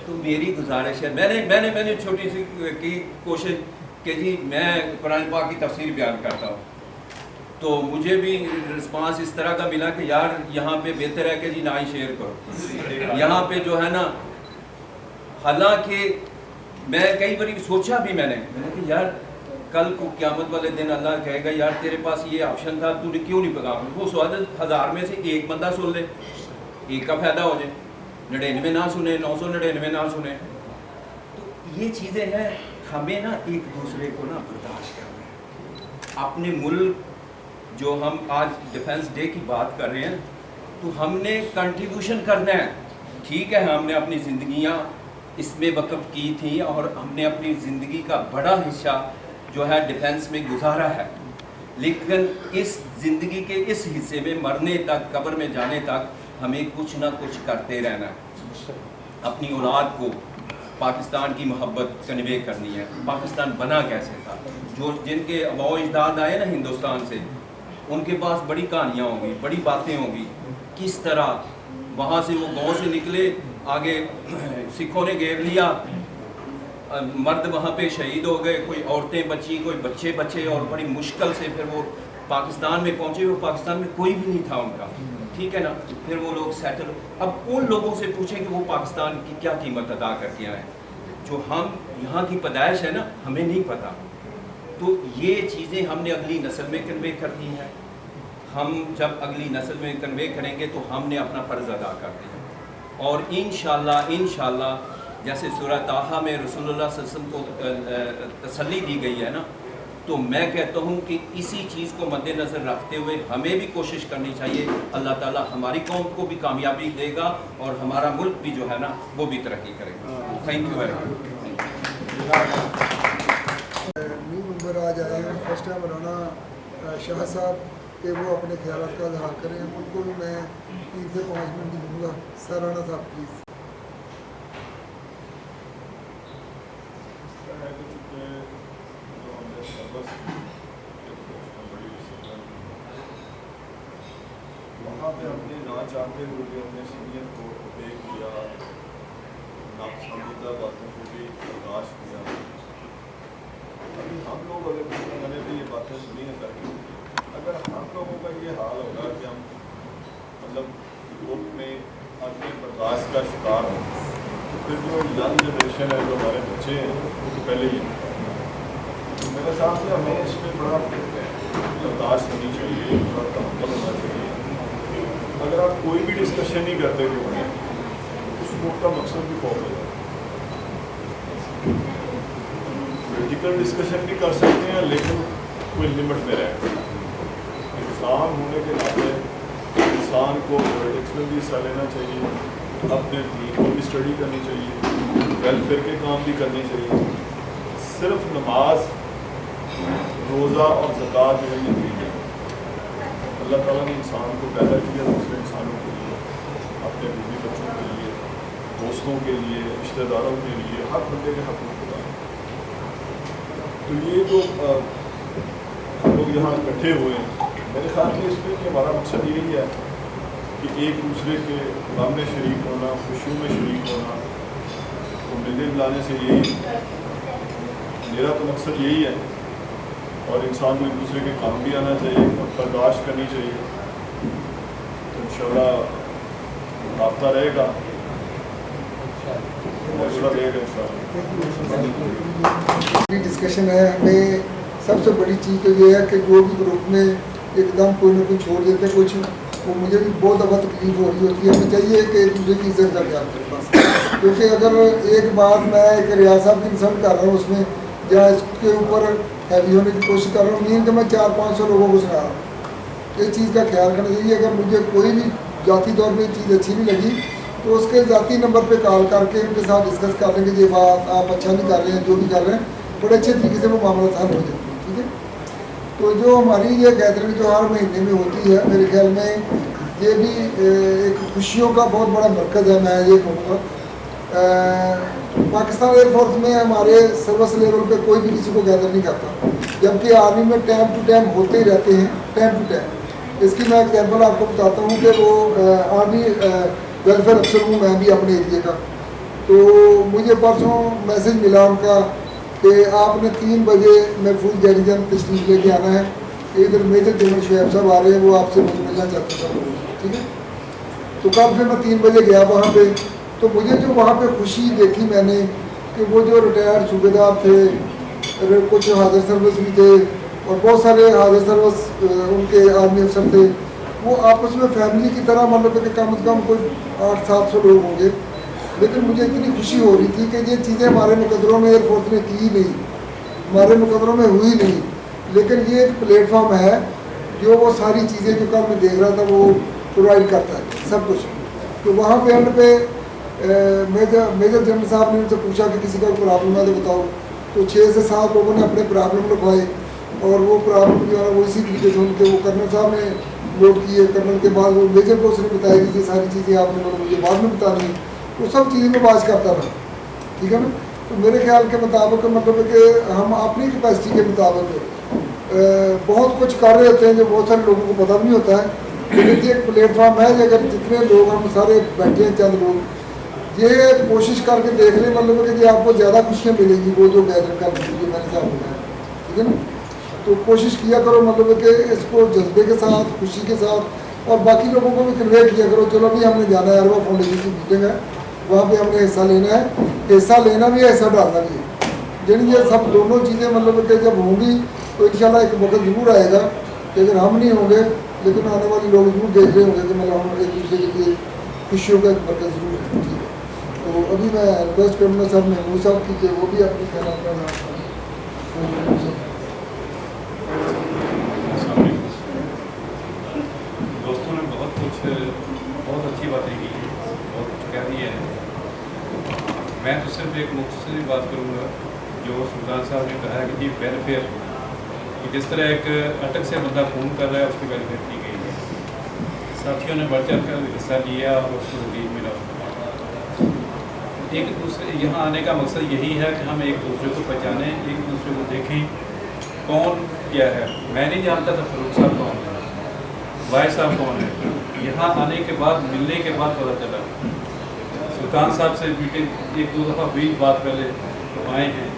तो मेरी गुजारिश है, मैंने छोटी सी की कोशिश कि जी मैं कुरान पाक की तफसीर बयान करता हूँ, तो मुझे भी रिस्पांस इस तरह का मिला कि यार यहाँ पे बेहतर है कि जी ना ही शेयर करो यहाँ पे जो है ना। हालांकि मैं कई बार सोचा भी मैंने कि यार कल को क़यामत वाले दिन अल्लाह कहेगा यार तेरे पास ये ऑप्शन था, तूने क्यों नहीं पैगाम, वो 1000 में से एक बंदा सुन ले, एक का फ़ायदा हो जाए, 99 ना सुने, 999 ना सुने। तो ये चीज़ें हैं, हमें ना एक दूसरे को ना बर्दाश्त करना है। अपने मुल्क जो हम आज डिफेंस डे की बात कर रहे हैं तो हमने कंट्रीब्यूशन करना है। ठीक है, हमने अपनी ज़िंदगियाँ इसमें वक़्फ़ की थी और हमने अपनी ज़िंदगी का बड़ा हिस्सा जो है डिफेंस में गुजारा है, लेकिन इस ज़िंदगी के इस हिस्से में मरने तक, कब्र में जाने तक हमें कुछ ना कुछ करते रहना है। अपनी औलाद को पाकिस्तान की मोहब्बत कन्वे करनी है। पाकिस्तान बना कैसे था, जो जिनके अबाओ अजदाद आए ना हिंदुस्तान से, उनके पास बड़ी कहानियाँ होंगी, बड़ी बातें होंगी, किस तरह वहाँ से वो गांव से निकले, आगे सिखों ने घेर लिया, मर्द वहाँ पे शहीद हो गए, कोई औरतें बची, कोई बच्चे बचे, और बड़ी मुश्किल से फिर वो पाकिस्तान में पहुँचे। वो पाकिस्तान में कोई भी नहीं था उनका, ठीक है ना। फिर वो लोग सेटल, अब उन लोगों से पूछें कि वो पाकिस्तान की क्या कीमत अदा करके आए, जो हम यहाँ की पैदाइश है ना, हमें नहीं पता। तो ये चीज़ें हमने अगली नस्ल में कन्वे करनी है। हम जब अगली नस्ल में कन्वे करेंगे तो हमने अपना फ़र्ज़ अदा कर दिया। और इंशाअल्लाह जैसे सूरह ताहा में रसूलुल्लाह सल्लल्लाहु अलैहि वसल्लम को तसल्ली दी गई है ना, तो मैं कहता हूँ कि इसी चीज़ को मद्देनज़र रखते हुए हमें भी कोशिश करनी चाहिए। अल्लाह ताला हमारी कौम को भी कामयाबी देगा और हमारा मुल्क भी जो है ना वो भी तरक्की करेगा। Thank you very much. New member आज आए हैं, फर्स्ट टाइम बनाना शाह साहब कि वो अपने ख्याल का इजहार करें, उनको भी मैं 3 से 5 मिनट दूँगा। सर राना साहब प्लीज़। वहाँ पे हमने ना चाहते हुए भी अपने सीनियर को पे किया, नापसंदीदा बातों को भी बर्दाश्त किया। अभी हम लोग अगर मैंने भी ये बातें सुनी हैं करके, अगर हम लोगों का ये हाल होगा कि हम मतलब ग्रुप में अपने बर्दाश्त का शिकार हो, तो फिर जो यंग जनरेशन है, जो हमारे बच्चे हैं, वो तो पहले ही तो मेरे हिसाब से हमें इस पर बड़ा बर्दाश्त होनी चाहिए, थोड़ा तहम्मुल होना चाहिए। अगर आप कोई भी डिस्कशन नहीं करते ग्रुप में, उस ग्रुप का मकसद भी फॉलो हो जाए। पॉलिटिकल डिस्कशन भी कर सकते हैं, लेकिन कोई लिमिट में रहे। इंसान होने के नाते इंसान को पॉलिटिक्स में भी हिस्सा लेना चाहिए, अपने दीन को भी स्टडी करनी चाहिए, वेलफेयर के काम भी करने चाहिए। सिर्फ नमाज, रोज़ा और ज़कात जो है ये दीन है। अल्लाह ताला ने इंसान को पैदा किया दूसरे इंसानों के लिए, अपने बीवी बच्चों के लिए, दोस्तों के लिए, रिश्तेदारों के लिए, हर बंदे के हक में खुदा है। तो ये जो हम लोग यहाँ इकट्ठे हुए हैं, मेरे ख्याल में इसमें कि हमारा मकसद यही है कि एक दूसरे के गम में शरीक होना, खुशियों में शरीक होना, तो मिलने मिलाने से यही मेरा तो मकसद यही है। और इंसान को एक दूसरे के काम भी आना चाहिए और बर्दाश्त करनी चाहिए, तो इंशाल्लाह राब्ता रहेगा, मौजूदा रहेगा इंशाल्लाह। डिस्कशन है, हमें सबसे बड़ी चीज़ तो ये है कि जो भी ग्रुप में एकदम कोई ना कोई छोड़ देते हैं कुछ, वो मुझे भी बहुत दफ़ा तकलीफ हो रही होती है। हमें चाहिए कि एक दूसरे की इज्जत करके आपके पास, क्योंकि अगर एक बात मैं एक रियाज साहब की इंसल्ट कर रहा हूँ उसमें, या इसके ऊपर हैवी होने की कोशिश कर रहा हूँ, मीन कि मैं 400-500 लोगों को सुना रहा हूँ। इस चीज़ का ख्याल करना चाहिए। अगर मुझे कोई भी ज़ाती तौर पर चीज़ अच्छी नहीं लगी तो उसके ज़ाती नंबर पे कॉल करके उनके साथ डिस्कस कर लेंगे, ये बात आप अच्छा नहीं कर रहे हैं, जो भी कर रहे हैं बड़े अच्छे तरीके से वो मामला हल हो जाते हैं। ठीक है, तो जो हमारी ये गैदरिंग जो हर महीने में होती है, मेरे ख्याल में ये भी एक खुशियों का बहुत बड़ा मरकज़ है। मैं ये कहूँगा पाकिस्तान एयरफोर्स में हमारे सर्विस लेवल पे कोई भी किसी को गैदर नहीं करता, जबकि आर्मी में टाइम टू टाइम होते ही रहते हैं, टाइम टू टाइम। इसकी मैं एग्जांपल आपको बताता हूँ कि वो आर्मी वेलफेयर अफसर हूँ मैं भी अपने एरिए का, तो मुझे परसों मैसेज मिला उनका कि आपने 3 बजे महफूज गैरिजन तशरीफ लेके आना है, इधर मेजर जनरल शुएब साहब आ रहे हैं, वो आपसे मिलना चाहते हैं। ठीक है, तो कल फिर मैं 3 बजे गया वहाँ पे, तो मुझे जो वहाँ पे खुशी देखी मैंने कि वो जो रिटायर्ड सूबेदार थे, कुछ हाजिर सर्विस भी थे और बहुत सारे हाजिर सर्विस उनके आर्मी अफसर थे, वो आपस में फैमिली की तरह मतलब कि कम से कम कोई 800-700 लोग होंगे। लेकिन मुझे इतनी खुशी हो रही थी कि ये चीज़ें हमारे मुकदरों में एयरफोर्स ने की नहीं, हमारे मुकदरों में हुई नहीं, लेकिन ये एक प्लेटफॉर्म है जो वो सारी चीज़ें जो कल मैं देख रहा था वो प्रोवाइड करता है सब कुछ। तो वहाँ पे एंड पे मेजर जनरल साहब ने उनसे पूछा कि किसी का प्रॉब्लम है तो बताओ, तो 6 से 7 लोगों ने अपने प्रॉब्लम लिखवाए और वो प्रॉब्लम जो है वो इसी तरीके से उनके वो कर्नल साहब ने नोट किए। कर्नल के बाद वो मेजर को उसने बताया कि ये सारी चीज़ें आपने मुझे बाद में बतानी है, वो सब चीज़ें में बात करता रहा। ठीक है ना, तो मेरे ख्याल के मुताबिक मतलब कि हम अपनी कैपेसिटी के मुताबिक बहुत कुछ कर रहे होते हैं जो बहुत सारे लोगों को पता भी नहीं होता है। लेकिन ये एक प्लेटफॉर्म है, अगर जितने लोग हम सारे बैठे हैं, चंद लोग ये कोशिश करके देख लें मतलब कि आपको ज़्यादा खुशियाँ मिलेंगी वो जो गैदर का जो मैंने साथ बताया। ठीक है ना, तो कोशिश किया करो मतलब कि इसको जज्बे के साथ, खुशी के साथ, और बाकी लोगों को भी कन्वे किया करो, चलो भी हमने जाना है, अरवा फाउंडेशन की मीटिंग है, वहाँ पे हमने हिस्सा लेना है, हिस्सा लेना भी है, हिस्सा डालना भी है। यानी ये सब दोनों चीज़ें मतलब कि जब होंगी तो इंशाल्लाह एक वक्त ज़रूर आएगा कि अगर हम नहीं होंगे लेकिन आने वाले लोग जरूर देख रहे होंगे कि मतलब हम एक दूसरे के लिए खुशियों का एक मरकज़ जरूर है। ठीक है, तो अभी मैं रिक्वेस्ट करूँगा सर महमूद साहब की कि वो भी अपनी कहना दोस्तों ने बहुत अच्छी बातें की है, बहुत कुछ कह दी है। मैं तो सिर्फ एक मुख्तसर बात करूँगा जो सुल्तान साहब ने कहा है कि जी वेलफेयर, कि जिस तरह एक अटक से बंदा फ़ोन कर रहा है उसकी वेलफेयर की गई है, साथियों ने बढ़ चढ़ कर हिस्सा लिया और उसको रिलीफ मिला। एक दूसरे यहाँ आने का मकसद यही है कि हम एक दूसरे को पहचानें, एक दूसरे को देखें कौन क्या है। मैं नहीं जानता था फरूक साहब कौन है, भाई साहब कौन है, यहाँ आने के बाद मिलने के बाद पता चला। सुल्तान साहब से मीटिंग 1-2 दफ़ा हुई बात, पहले तो आए हैं,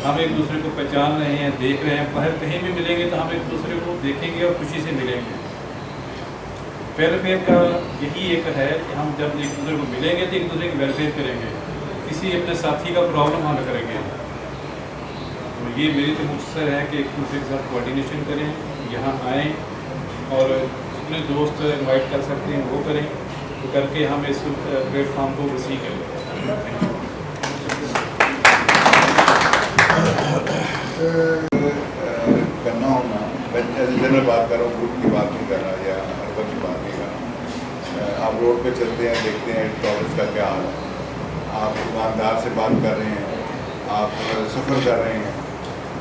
हम एक दूसरे को पहचान रहे हैं, देख रहे हैं, बाहर कहीं भी मिलेंगे तो हम एक दूसरे को देखेंगे और खुशी से मिलेंगे। वेलफेयर का यही एक है कि हम जब एक दूसरे को मिलेंगे तो एक दूसरे की वेलफेयर करेंगे, किसी अपने साथी का प्रॉब्लम हल करेंगे। तो ये मेरी तो मुख्तर है कि एक दूसरे के साथ कोऑर्डिनेशन करें, यहाँ आएँ और जितने दोस्त इनवाइट कर सकते हैं वो करें, तो करके हम इस प्लेटफॉर्म को वसी करें। करना होना, मैं जनरल बात कर रहा हूँ, ग्रुप की बात नहीं कर रहा या अर्बन की बात नहीं कर रहा। आप रोड पे चलते हैं, देखते हैं टॉयलेट्स का क्या हाल है, आप दुकानदार से बात कर रहे हैं, आप सफ़र कर रहे हैं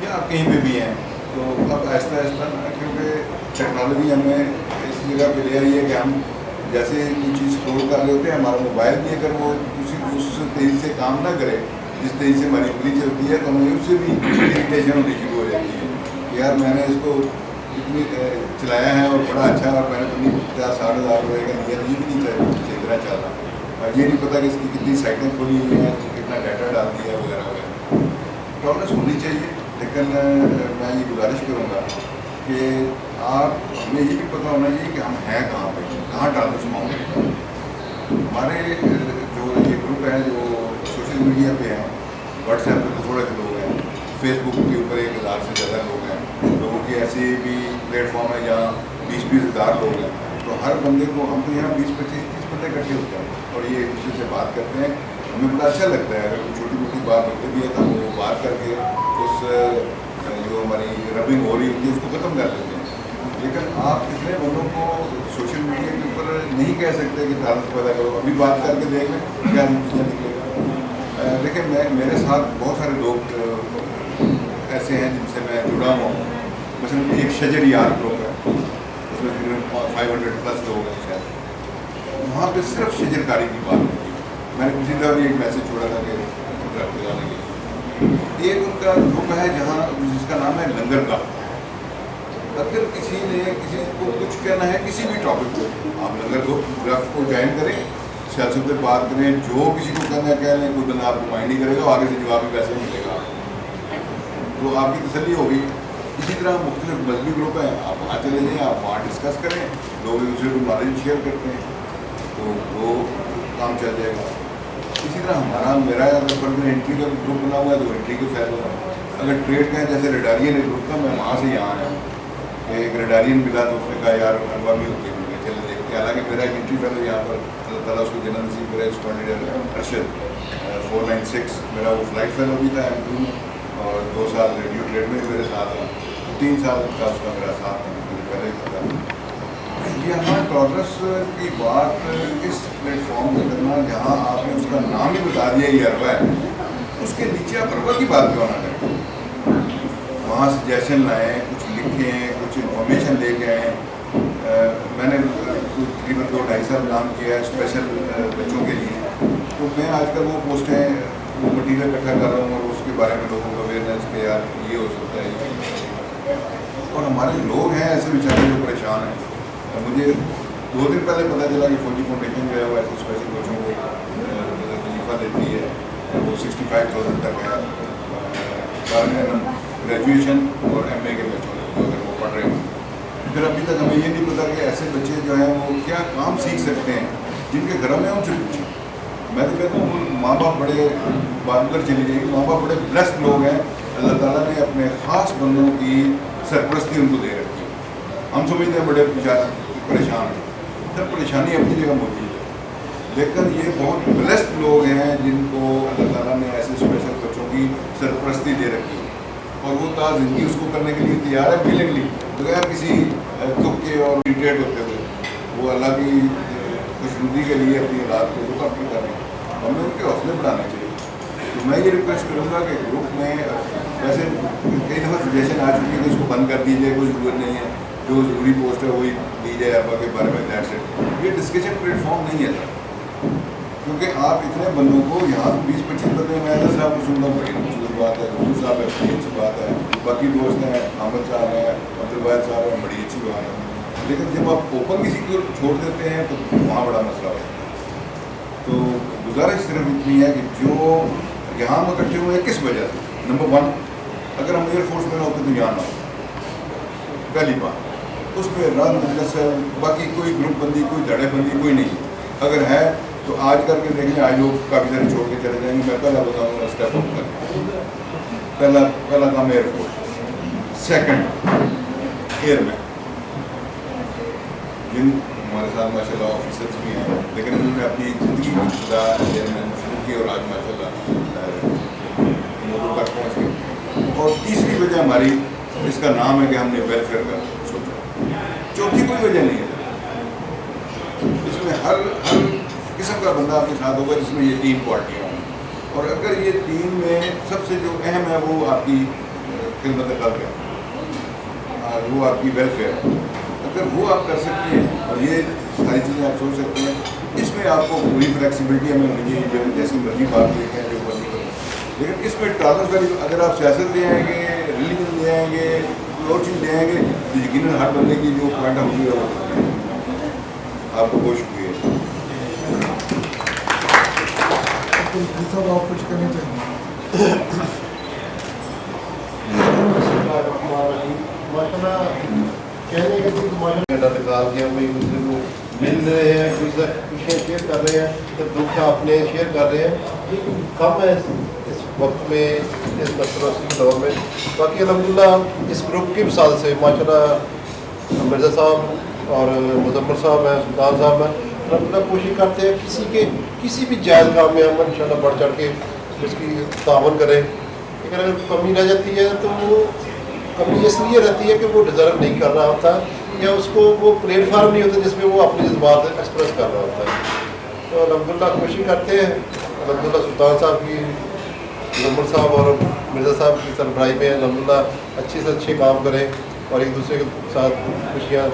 या आप कहीं पे भी हैं, तो अब आहिस्ता आहिस्ता ना, क्योंकि टेक्नोलॉजी हमें इस जगह पे ले आई है कि हम जैसे कोई चीज़ स्क्रॉल कर रहे होते हैं, हमारा मोबाइल भी अगर वो उस तेज़ी से काम ना करे जिस तेज़ी से हमारी उंगली चलती है, तो हमें उससे भी इरिटेशन होनी शुरू हो जाती है कि यार मैंने इसको इतनी चलाया है और बड़ा अच्छा, और मैंने तो नहीं 50-60 हज़ार रुपये का लिया, तो ये भी नहीं इतना चल रहा, और ये नहीं पता कि इसकी कितनी साइटें खुली हुई हैं, कितना डाटा डाल दिया वगैरह वगैरह। टॉलरेंस होनी चाहिए, लेकिन मैं ये गुजारिश करूँगा कि आप हमें ये भी पता होना चाहिए कि हम हैं कहाँ पे, कहाँ टॉलरेंस मांगेंगे। हमारे जो ये ग्रुप है जो सोशल मीडिया पे हैं, व्हाट्सएप पे तो थोड़े से लोग हैं, फेसबुक के ऊपर 1000 से ज़्यादा लोग हैं, लोगों की ऐसे भी प्लेटफॉर्म है जहाँ 20-20 हज़ार लोग हैं। तो हर बंदे को, हम तो यहाँ 20-25-30 बंदे इकट्ठे होते हैं और ये एक दूसरे से बात करते हैं, हमें बड़ा अच्छा लगता है। अगर कोई छोटी मोटी बात होती भी है तो हम वो बात करके उस जो हमारी रबिंग हो रही होती है उसको ख़त्म कर देते हैं। लेकिन आप इतने बंदों को सोशल मीडिया के ऊपर नहीं कह सकते कि टॉलरेंस पैदा करो, अभी बात करके देख लें क्या नतीजा निकलेगा। देखिए मेरे साथ बहुत सारे लोग ऐसे हैं जिनसे मैं जुड़ा हुआ हूँ। मसलन एक शजर यार ग्रुप है, उसमें तकरीबन 500+ लोग हैं शायद, वहाँ पे सिर्फ शजरकारी की बात होती है। मैंने पिछली दफ़ा भी एक मैसेज छोड़ा था कि जाने के एक उनका ग्रुप है जहाँ जिसका नाम है लंगर का। अगर किसी ने किसी को कुछ कहना है किसी भी टॉपिक को, आप लंगर ग्रुप को ज्वाइन करें, सियासत पे बात करें, जो किसी को कहना है कह लें, कोई बंदा आपको माइंड नहीं करेगा, आगे से जवाब भी वैसे मिलेगा, तो आपकी तसल्ली होगी। इसी तरह मुख्तलिफ मजहबी ग्रुप हैं, आप वहाँ चले जाएँ, आप वहाँ डिस्कस करें, लोग एक दूसरे को नॉलेज शेयर करते हैं, तो वो काम चल जाएगा। इसी तरह मेरा अगर फर्दर एंट्री का ग्रुप बना हुआ है तो एंट्री के फायदा होगा। अगर ट्रेड का है, जैसे रेडारियन ग्रुप का, मैं वहाँ से यहाँ आया हूँ, एक रेडारियन मिला तो उसने कहा यार अरबा भी होती है, चले देखते हैं। हालांकि मेरा एक एंट्री फेलो यहाँ पर अल्लाह ताला उसको जन्म नसीब करे, स्टूडेंट अरशद 496 मेरा वो फ्लाइट फेलो भी था M2, और 2 साल रेडियो ट्रेड में मेरे साथ था, 3 साल का उसका मेरा साथ मुझे पहले ही पता। यहाँ टॉलरेंस की बात इस प्लेटफॉर्म पर करना जहाँ आपने उसका नाम ही बता दिया ये अरबा है, उसके नीचे आप अरबा की बात क्यों ना करें? वहाँ सजेशन लाएँ, कुछ लिखें, कुछ इन्फॉर्मेशन लेके आएँ। मैंने तकरीबन 2-2.5 साल काम किया है स्पेशल बच्चों के लिए, तो मैं आजकल वो पोस्टें वो मटीरियल इकट्ठा कर रहा हूँ और उसके बारे में लोगों को अवेयरनेस के यार ये हो सकता है। और हमारे लोग हैं ऐसे बेचारे जो परेशान हैं। मुझे 2 दिन पहले पता चला कि फौजी फाउंडेशन जो है वो ऐसे स्पेशल बच्चों को वजीफा देती है, वो 65,000 तक है ग्रेजुएशन और MA के बच्चों को अगर वो पढ़ रहे हो। फिर अभी तक हमें ये नहीं पता कि ऐसे बच्चे जो हैं वो क्या काम सीख सकते हैं जिनके घरों में उनसे पूछें। मैं तो कहता हूँ माँ बाप बड़े बात कर चली जाएगी, माँ बाप बड़े ब्लेस्ड लोग हैं, अल्लाह ताला ने अपने ख़ास बंदों की सरपरस्ती उनको दे रखी है। हम समझते हैं बड़े परेशान हैं, सब परेशानी अपनी जगह मौजूद है, लेकिन ये बहुत ब्लेस्ड लोग हैं जिनको अल्लाह ताला ने ऐसे स्पेशल बच्चों की सरपरस्ती दे रखी है, और वो ताज़ ज़िंदगी उसको करने के लिए तैयार है विलिंगली, बगैर किसी दुख के और इरिटेट होते हुए। वो अल्लाह की खुशनुदी के लिए अपनी औलाद को रुक अपनी कर रहे हैं, हमें उनके हौसले बढ़ाने चाहिए। तो मैं ये रिक्वेस्ट करूँगा कि ग्रुप में वैसे कई दफ़ा सजेशन आ चुकी है कि इसको बंद कर दीजिए, कोई ज़रूरत नहीं है, जो ज़रूरी पोस्ट है वही दी जाए अरबा के बारे में, दैट्स इट। ये डिस्कशन प्लेटफॉर्म नहीं है सर, क्योंकि आप इतने बंदों को यहाँ 20-25 बंदे मैं तो साहब को सुनना बड़ी खूबसूरत बात है, रूल साहब है बड़ी अच्छी बात है, बाकी दोस्त हैं अहमद साहब हैं, अब्दुल साहब हैं, बड़ी अच्छी बात है। लेकिन जब आप ओपन किसी को छोड़ देते हैं तो वहाँ बड़ा मसला होता है। तो गुजारिश सिर्फ इतनी है कि जो यहाँ हम इकट्ठे हुए हैं किस वजह से, नंबर 1 अगर हम एयरफोर्स में ना होते तो यहाँ ना होते, पहली बात। उस पर रंग नस्ल बाकी कोई ग्रुप बंदी कोई धड़ेबंदी कोई नहीं, अगर है तो आज करके देखें, आज लोग काफ़ी सारे छोड़ के चले जाएंगे। मैं पहला बताऊँगा स्टेप अप कर, पहला काम एयरफोर्स, सेकंड एयरमैन, जिन हमारे साथ माशाल्लाह ऑफिसर्स भी हैं, लेकिन उन्होंने अपनी ज़िंदगी की इब्तिदा एयरमैन शुरू की और आज माशाल्लाह मोटर तक पहुँच गए। और तीसरी वजह हमारी इसका नाम है कि हमने वेलफेयर का सोचा, चौथी कोई वजह नहीं है। इसमें हर किस्म का बंदा आपके साथ होगा जिसमें ये टीम पार्टियाँ हों, और अगर ये टीम में सबसे जो अहम है वो आपकी खिदमत कल्ब है, वो आपकी वेलफेयर है। अगर वो आप कर सकते हैं और ये सारी चीज़ें आप सोच सकते हैं, इसमें आपको पूरी फ्लेक्सिबिलिटी हमें होनी चाहिए, जैसी मर्जी बात लेके हैं जो मर्जी करें, लेकिन इसमें टॉलरेंस वाली अगर आप सियासत ले आएंगे, रिलीजन ले आएंगे, कोई और चीज़ ले आएंगे तो यकीनन हर बंदे की जो पॉइंट होगी वो आपको बहुत शुक्रिया। साहब आप कुछ कहना चाहेंगे? घंटा निकाल के हम एक दूसरे को मिल रहे हैं, खुशियाँ शेयर कर रहे हैं, जब दुख अपने शेयर कर रहे हैं, ये कम है इस वक्त में, इस नसर दौर में। बाकी अल्हम्दुलिल्लाह इस ग्रुप की मिसाल से माशाल्लाह मिर्ज़ा साहब और मुज़म्मल साहब हैं, सुल्तान साहब हैं, अल्हम्दुलिल्लाह कोशिश करते हैं किसी भी जायज़ काम में हम इंशाल्लाह बढ़ चढ़ के उसकी तावन करें। लेकिन अगर कमी रह जाती है तो वो कमी इसलिए रहती है कि वो डिज़र्व नहीं कर रहा होता, या उसको वो प्लेटफार्म नहीं होता जिसमें वो अपनी जज्बात एक्सप्रेस कर रहा होता है। तो अल्हम्दुलिल्लाह कोशिश करते हैं, अल्हम्दुलिल्लाह सुल्तान साहब की, मुज़म्मल साहब और मिर्ज़ा साहब की सरबराही में अल्हम्दुलिल्लाह अच्छे से अच्छे काम करें और एक दूसरे के साथ खुशियाँ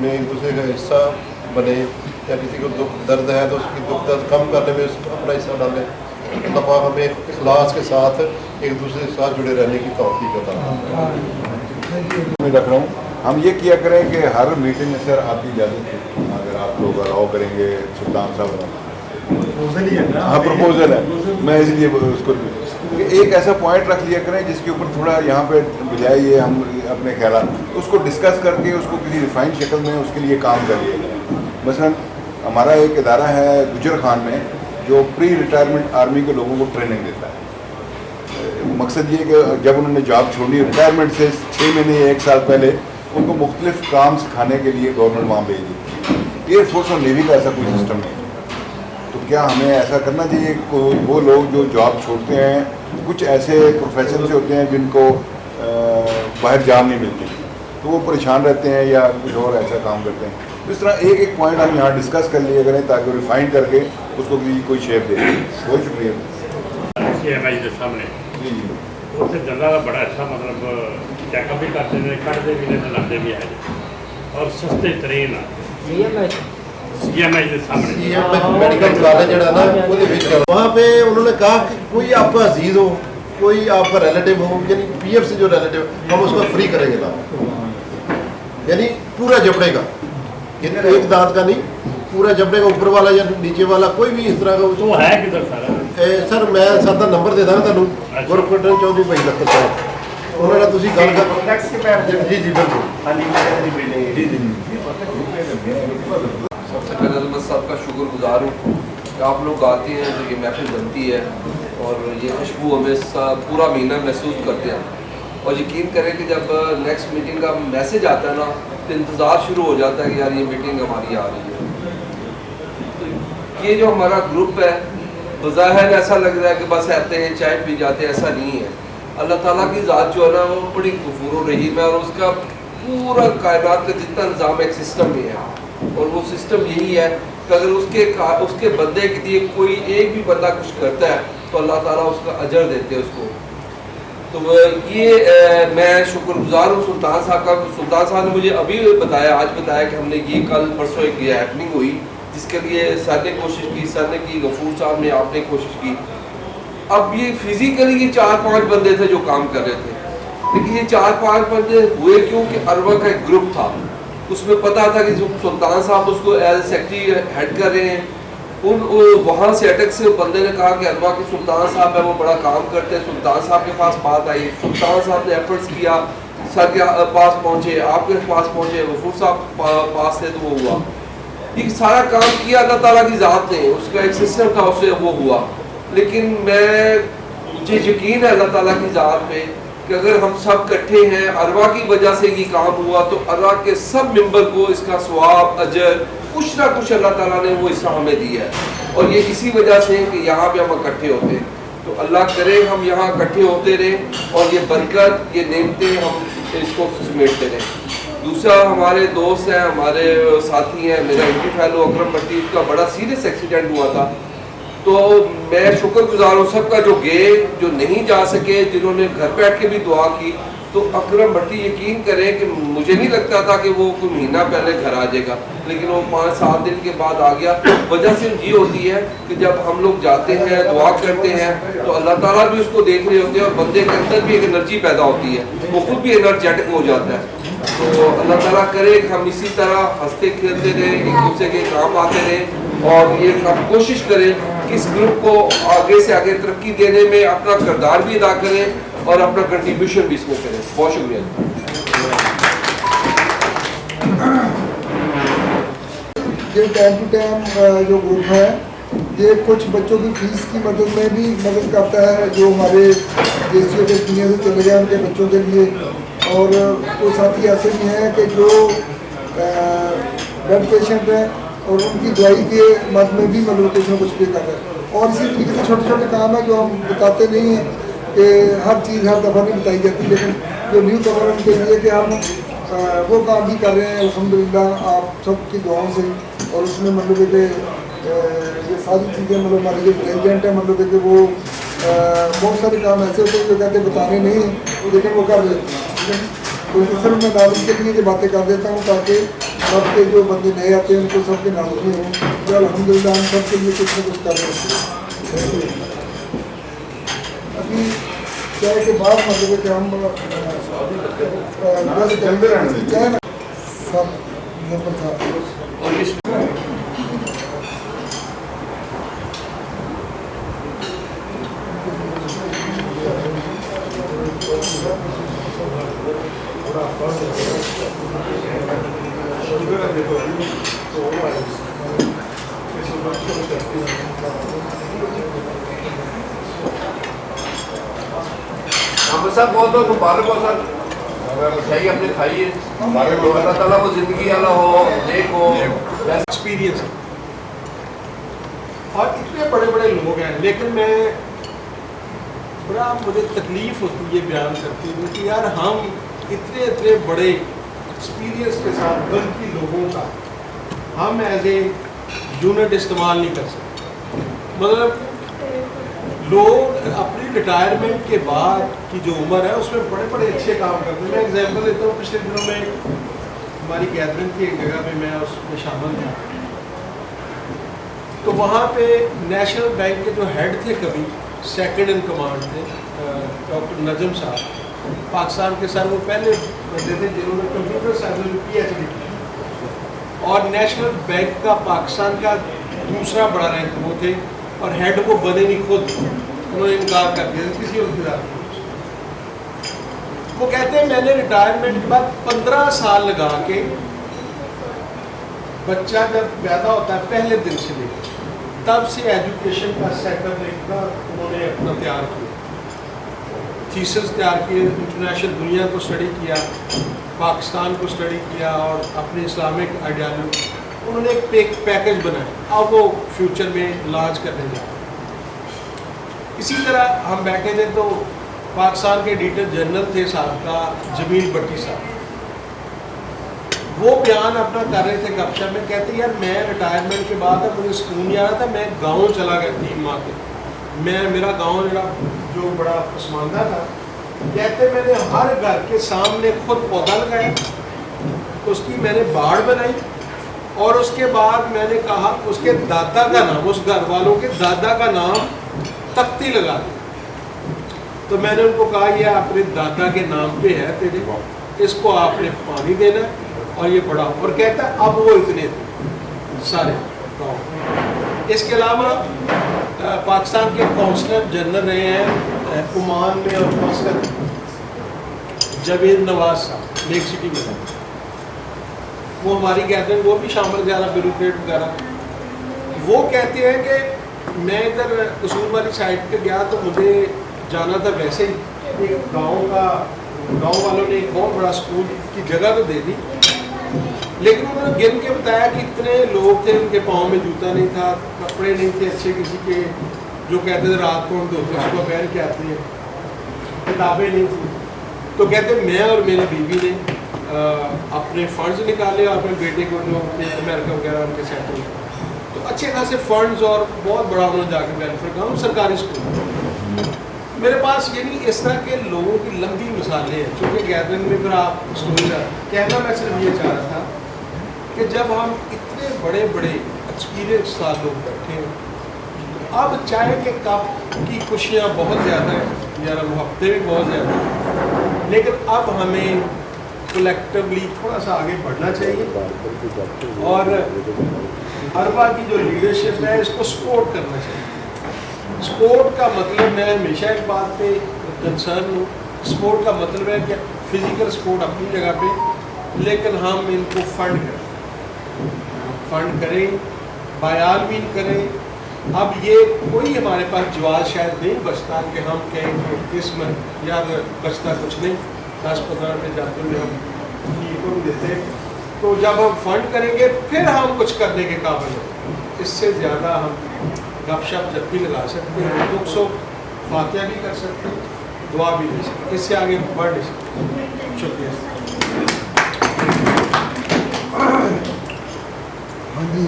में एक दूसरे का हिस्सा बने, या किसी को दुख दर्द है तो उसकी दुख दर्द कम करने में उसको अपना हिस्सा डालें। अल्लाह पाक हमें इखलास के साथ एक दूसरे के साथ जुड़े रहने की तौफीक अता फरमाए। मैं रख रहा हूँ, हम ये किया करें कि हर मीटिंग में सर आपकी इजाज़त है, अगर आप लोग अलाउ करेंगे, सुल्तान साहब हाँ प्रपोजल है, मैं इसलिए उसको एक ऐसा पॉइंट रख लिया करें जिसके ऊपर थोड़ा यहाँ पे बजाय ये हम अपने ख्याल उसको डिस्कस करके उसको किसी रिफाइंड शक्ल में उसके लिए काम कर लिया करें। मसलन हमारा एक इदारा है गुजर खान में जो प्री रिटायरमेंट आर्मी के लोगों को ट्रेनिंग देता है। मकसद ये कि जब उन्होंने जॉब छोड़ी रिटायरमेंट से 6 महीने या 1 साल पहले उनको मुख्तलिफ काम सिखाने के लिए गवर्नमेंट वहाँ भेज दी। एयरफोर्स और नेवी का ऐसा कोई सिस्टम नहीं, तो क्या हमें ऐसा करना चाहिए? वो लोग जो जॉब छोड़ते हैं कुछ ऐसे प्रोफेशन से होते हैं जिनको बाहर जॉब नहीं मिलती, तो वो परेशान रहते हैं या कुछ और ऐसा काम करते हैं। तो इस तरह एक पॉइंट हम यहाँ डिस्कस कर लिया करें ताकि रिफाइन करके उसको कोई शेप दे। बहुत शुक्रिया। के सामने जी जी उससे गला का बड़ा अच्छा मतलब चेकअप भी करते हैं, कटते भी हैं, लाते भी हैं और सस्ते तरीन CMH के सामने मेडिकल कॉलेज है ना, वहाँ पे उन्होंने कहा कि कोई आपका अजीज हो, कोई आपका रिलेटिव हो, यानी PF से जो रिलेटिव हम उसका फ्री करेंगे ना, यानी पूरा जबड़े का, यानी एक दांत का नहीं, पूरा जबड़े का ऊपर वाला या नीचे वाला कोई भी इस तरह का तो है किधर सारा सर मैं सादा नंबर दे ਦਾਂਗਾ ਤੁਹਾਨੂੰ ਗੁਰਪ੍ਰੀਤ ਚੌਧਰੀ ਭਾਈ ਲੱਖਾ ਸਾਹਿਬ ਉਹਨਾਂ ਨਾਲ ਤੁਸੀਂ ਗੱਲ ਕਰ ਟੈਕਸ ਕੇ ਪੈਰ जी जी बिल्कुल जी जी सबसे पहले तो मैं सबका शुक्रगुजार हूँ कि आप लोग आते हैं तो ये महफिल बनती है और ये खुशबू हमें पूरा महीना महसूस करते हैं। और यकीन करें कि जब नेक्स्ट मीटिंग का मैसेज आता है ना तो इंतज़ार शुरू हो जाता है कि यार ये मीटिंग हमारी आ रही है। तो ये जो हमारा ग्रुप है बज़ाहिर ऐसा लग रहा है कि बस आते हैं चाय पी जाते हैं, ऐसा नहीं है। अल्लाह ताला की ज़ात जो है ना वो बड़ी गफूर रहीम है और उसका पूरा कायनात का जितना निज़ाम एक सिस्टम में है और वो सिस्टम यही है कि अगर उसके बंदे के लिए कोई एक भी बंदा कुछ करता है तो अल्लाह ताला उसका अजर देते हैं उसको। तो ये मैं शुक्रगुजार हूँ सुल्तान साहब का। सुल्तान साहब ने मुझे अभी बताया, आज बताया कि हमने ये कल परसों एक हैपनिंग हुई जिसके लिए सर ने कोशिश की, सर ने की, गफूर साहब ने, आपने कोशिश की। अब ये फिजिकली ये 4-5 बंदे थे जो काम कर रहे थे, लेकिन ये 4-5 बंदे हुए क्योंकि अरवा का एक ग्रुप था, उसमें पता था कि सुल्तान साहब उसको एज सेक्रेटरी हेड कर रहे हैं वहाँ से अटक से बंदे ने कहा कि अरवा के सुल्तान साहब है वो बड़ा काम करते हैं, सुल्तान साहब के पास बात आई, सुल्तान साहब ने एफर्ट्स किया, सर के पास पहुँचे, आपके पास पहुँचे, गफूर साहब पास थे तो वो हुआ। ये सारा काम किया अल्लाह ताला की ज़ात ने, उसका एक सिस्टम था, उससे वो हुआ। लेकिन मुझे यकीन है अल्लाह ताला की ज़ात पे कि अगर हम सब इकट्ठे हैं, अरवा की वजह से ये काम हुआ, तो अरवा के सब मेंबर को इसका सवाब अजर कुछ ना कुछ अल्लाह ताला ने वो हिस्सा हमें दिया है। और ये इसी वजह से कि यहाँ पे हम इकट्ठे होते हैं। तो अल्लाह करे हम यहाँ इकट्ठे होते रहें और ये बरकत, ये नेमतें हम इसको समेटते रहें। दूसरा हमारे दोस्त हैं, हमारे साथी हैं, मेरा इंटी फैलो अकरम भट्टी, उसका बड़ा सीरियस एक्सीडेंट हुआ था। तो मैं शुक्रगुजार हूँ सबका जो गए, जो नहीं जा सके, जिन्होंने घर बैठ के भी दुआ की। तो अकरम भट्टी यकीन करें कि मुझे नहीं लगता था कि वो कोई महीना पहले घर आ जाएगा, लेकिन वो 5-7 दिन के बाद आ गया। वजह सिर्फ ये होती है कि जब हम लोग जाते हैं, दुआ करते हैं, तो अल्लाह ताला भी उसको देख रहे होते हैं और बंदे के अंदर भी एक एनर्जी पैदा होती है, वो खुद भी एनर्जेटिक हो जाता है। तो अल्लाह ताला करे कि हम इसी तरह हंसते खेलते रहें, एक दूसरे के काम आते रहें और ये हम कोशिश करें कि इस ग्रुप को आगे से आगे तरक्की देने में अपना किरदार भी अदा करें और अपना कंट्रीब्यूशन भी इसमें करें। बहुत शुक्रिया। ये टाइम टू टाइम जो ग्रुप है ये कुछ बच्चों की फीस की मदद में भी मदद करता है, जो हमारे JCO के दुनिया से चले गए उनके बच्चों के लिए। और कोई साथी ऐसे भी हैं कि जो ब्लड पेशेंट हैं और उनकी दवाई के मद में भी मतलब कुछ ना कुछ पे कर रहे हैं। और इसी तरीके से छोटे छोटे काम है जो हम बताते नहीं हैं कि हर चीज़ हर दफ़ा नहीं बताई जाती, लेकिन जो न्यू कवर उनके लिए कि हम वो काम भी कर रहे हैं अल्हम्दुलिल्लाह आप सबकी दुआओं से। और उसमें मतलब कि ये सारी चीज़ें मतलब हमारे जो प्रेसिडेंट हैं मतलब कि वो बहुत सारे काम ऐसे होते हैं जो कहते बताने नहीं हैं, लेकिन वो कर देते हैं। तो सिर्फ मैं नाज़िम के लिए ये बातें कर देता हूँ ताकि सबके जो बंदे नए आते हैं उनको सबके नाज़िम हों, जो अल्हम्दुलिल्लाह हम सबके लिए कुछ ना कुछ कर रहे हैं। अभी चाय के बाद मतलब कि हम चाय सब हम सब बहुत बहुत मुबारक हो सर, मिठाई हमने खाई है, अल्लाह ताला वो जिंदगी वाला हो, नेक हो, एक्सपीरियंस। और इतने बड़े बड़े लोग हैं, लेकिन मैं बड़ा मुझे तकलीफ़ होती है बयान करते हुए कि यार हम इतने इतने बड़े एक्सपीरियंस के साथ गलती लोगों का हम एज ए यूनिट इस्तेमाल नहीं कर सकते। मतलब लोग अपनी रिटायरमेंट के बाद की जो उम्र है उसमें बड़े बड़े अच्छे काम करते हैं। मैं एग्जांपल देता हूँ, पिछले दिनों में हमारी गैदरिंग थी एक जगह पे, मैं उसमें शामिल था। तो वहाँ पे नेशनल बैंक के जो हेड थे, कभी सेकंड इन कमांड थे, डॉक्टर नजम साहब, पाकिस्तान के सर वो पहले बंदे थे जिन्होंने कंप्यूटर साइंस में PhD की, और नेशनल बैंक का पाकिस्तान का दूसरा बड़ा रैंक वो थे, और हेड वो बने नहीं, खुद उन्होंने इनकार कर दिया किसी और के साथ। वो कहते हैं मैंने रिटायरमेंट के बाद 15 साल लगा के, बच्चा जब पैदा होता है पहले दिन से लेकर तब से एजुकेशन का सेटअप इतना उन्होंने अपना तैयार किया, थीसिस तैयार किए, इंटरनेशनल दुनिया को स्टडी किया, पाकिस्तान को स्टडी किया और अपने इस्लामिक आइडियालॉजी उन्होंने एक पैकेज बनाया। अब वो फ्यूचर में लॉन्च करने जा रहे हैं। इसी तरह हम बैठे थे तो पाकिस्तान के एडिटर जनरल थे साहब का जमील भट्टी साहब, वो बयान अपना कर रहे थे गपशप में, कहते यार मैं रिटायरमेंट के बाद अब मुझे स्कूल नहीं आ रहा था, मैं गांव चला गया 3 माह के, मेरा गांव जो बड़ा पसमानदा था, कहते मैंने हर घर के सामने खुद पौधा लगाया, उसकी मैंने बाड़ बनाई और उसके बाद मैंने कहा उसके दादा का नाम, उस घर वालों के दादा का नाम तख्ती लगा दी। तो मैंने उनको कहा यह अपने दादा के नाम पे है तेरे, इसको आपने पानी देना है और ये बड़ा। और कहता अब वो इतने थे सारे गाँव, اس کے علاوہ پاکستان کے کونسلر جنرل رہے ہیں عمان میں اور مسقط جاوید نواز صاحب لیک سٹی میں، وہ ہماری گیدرنگ وہ بھی شامل زیادہ بیوروکریٹ وغیرہ. وہ کہتے ہیں کہ میں ادھر قصور والی سائڈ پہ گیا تو مجھے جانا تھا ویسے ہی، ایک گاؤں والوں نے ایک بہت بڑا اسکول کی جگہ تو دے دی، لیکن انہوں نے گن کے بتایا کہ اتنے لوگ تھے ان کے پاؤں میں جوتا نہیں تھا، کپڑے نہیں تھے اچھے کسی کے، جو کہتے تھے رات کو دھوتے صبح پہن کے آتے ہیں، کتابیں نہیں تھیں. تو کہتے میں اور میری بیوی نے اپنے فنڈز نکالے اور اپنے بیٹے کو جو امریکہ وغیرہ ان کے سیٹ ہوئے تو اچھے خاصے فنڈز اور بہت بڑا انہوں نے جا کے ویلفیئر کا سرکاری اسکول. میرے پاس یعنی اس طرح کے لوگوں کی لمبی مثالیں ہیں، چونکہ گیدرنگ میں پھر آپ اسٹوری کہنا میں صرف یہ چاہ رہا تھا کہ جب ہم اتنے بڑے بڑے ایکسپیرئنس سال لوگ بیٹھے ہیں، اب چاہے کہ کپ کی خوشیاں بہت زیادہ ہیں یا وہ ہفتے بھی بہت زیادہ ہیں، لیکن اب ہمیں کولیکٹیولی تھوڑا سا آگے بڑھنا چاہیے اور اربا کی جو لیڈرشپ ہے اس کو سپورٹ کرنا چاہیے. سپورٹ کا مطلب میں ہمیشہ ایک بات پہ کنسرن ہوں، سپورٹ کا مطلب ہے کہ فزیکل سپورٹ اپنی جگہ پہ، لیکن ہم ان کو فنڈ کریں بایالمین کریں. اب یہ کوئی ہمارے پاس جواز شاید نہیں بچتا کہ ہم کہیں کہ اس میں یار بچتا کچھ نہیں، 10-15 میں جاتے ہوئے ہم کو بھی دیتے ہیں. تو جب ہم فنڈ کریں گے پھر ہم کچھ کرنے کے قابل ہیں. اس سے زیادہ ہم گپ شپ جب بھی لگا سکتے ہیں، دکھ سکھ فاتحہ بھی کر سکتے ہیں، دعا بھی دے سکتے ہیں، اس سے آگے بڑھ نہیں سکتے. شکریہ. ہاں جی،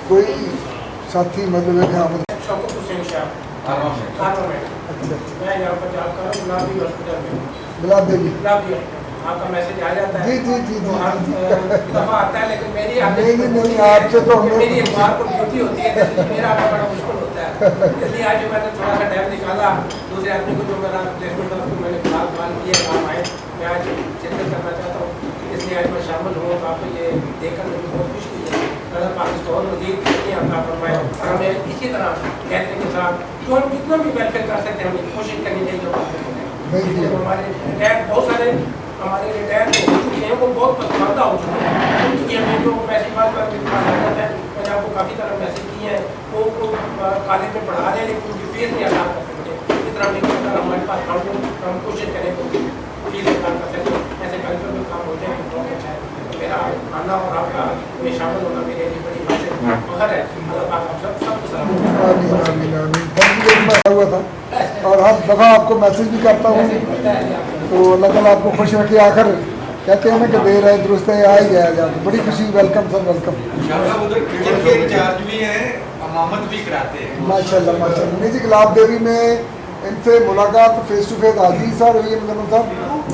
کوئی ساتھی مطلب ہے کہ آپ شوکت حسین شاہ اچھا میں یہاں پر جاب کر رہا ہوں گلابی ہاسپٹل میں. گلاب دیوی گلابی آپ کا میسج آ جاتا ہے جی تو ہر دفعہ آتا ہے، لیکن میری نہیں آپ سے تو میری اخبار کو ڈیوٹی ہوتی ہے، میرا آنا بڑا مشکل ہوتا ہے. اس لیے آج میں نے تھوڑا سا ٹائم نکالا، دوسرے آدمی کو جو میرا پلیسمنٹ تھا اس کو میں نے بال کیا، کام آئے، میں آج شرکت کرنا چاہتا ہوں. اس لیے آج میں شامل ہوں. آپ کو یہ دیکھ کر مجھے بہت خوشی ہوئی ہے. اللہ پاکستان مزید ترقی عطا فرمائے اور ہمیں اسی طرح گیدرنگ کے ساتھ جو ہم جتنا بھی ویلفیئر کر سکتے ہیں ہمیں کوشش کرنی چاہیے. ہمارے ریٹائر بہت سارے ہمارے ریٹائر ہو چکے ہیں، وہ بہت پسماندہ ہو چکے ہیں. ان کی ہمیں جو میسج بات کر کے پاس آ جاتا ہے، میں نے آپ کو کافی طرح میسج کیے ہیں، وہ کالج میں پڑھا رہے ہیں لیکن ان کی فیس نہیں ادا کر سکتے. اس طرح نہیں اگر ہمارے پاس فنڈ ہو تو ہم کوشش کریں تو فیس ادا کر سکیں. ایسے کلچر میں کام ہوتے ہیں بہت اچھا ہے. میرا آنا اور آپ کا میں شامل ہونا میرے لیے بڑی بات ہے، فخر ہے. اللہ پاک آپ سب کو سلام ہوا تھا اور ہر دفعہ آپ کو میسج بھی کرتا ہوں تو اللہ تعالیٰ آپ کو خوش رکھے. آخر کہتے ہیں نا کہ دیر ہے درست ہے، آ ہی گیا جا. بڑی خوشی. Welcome sir, welcome. ماشاء اللہ ماشاء اللہ. نہیں جی، گلاب دیوی میں ان سے ملاقات فیس ٹو فیس حاجی سر ہوئی ہے. مطلب صاحب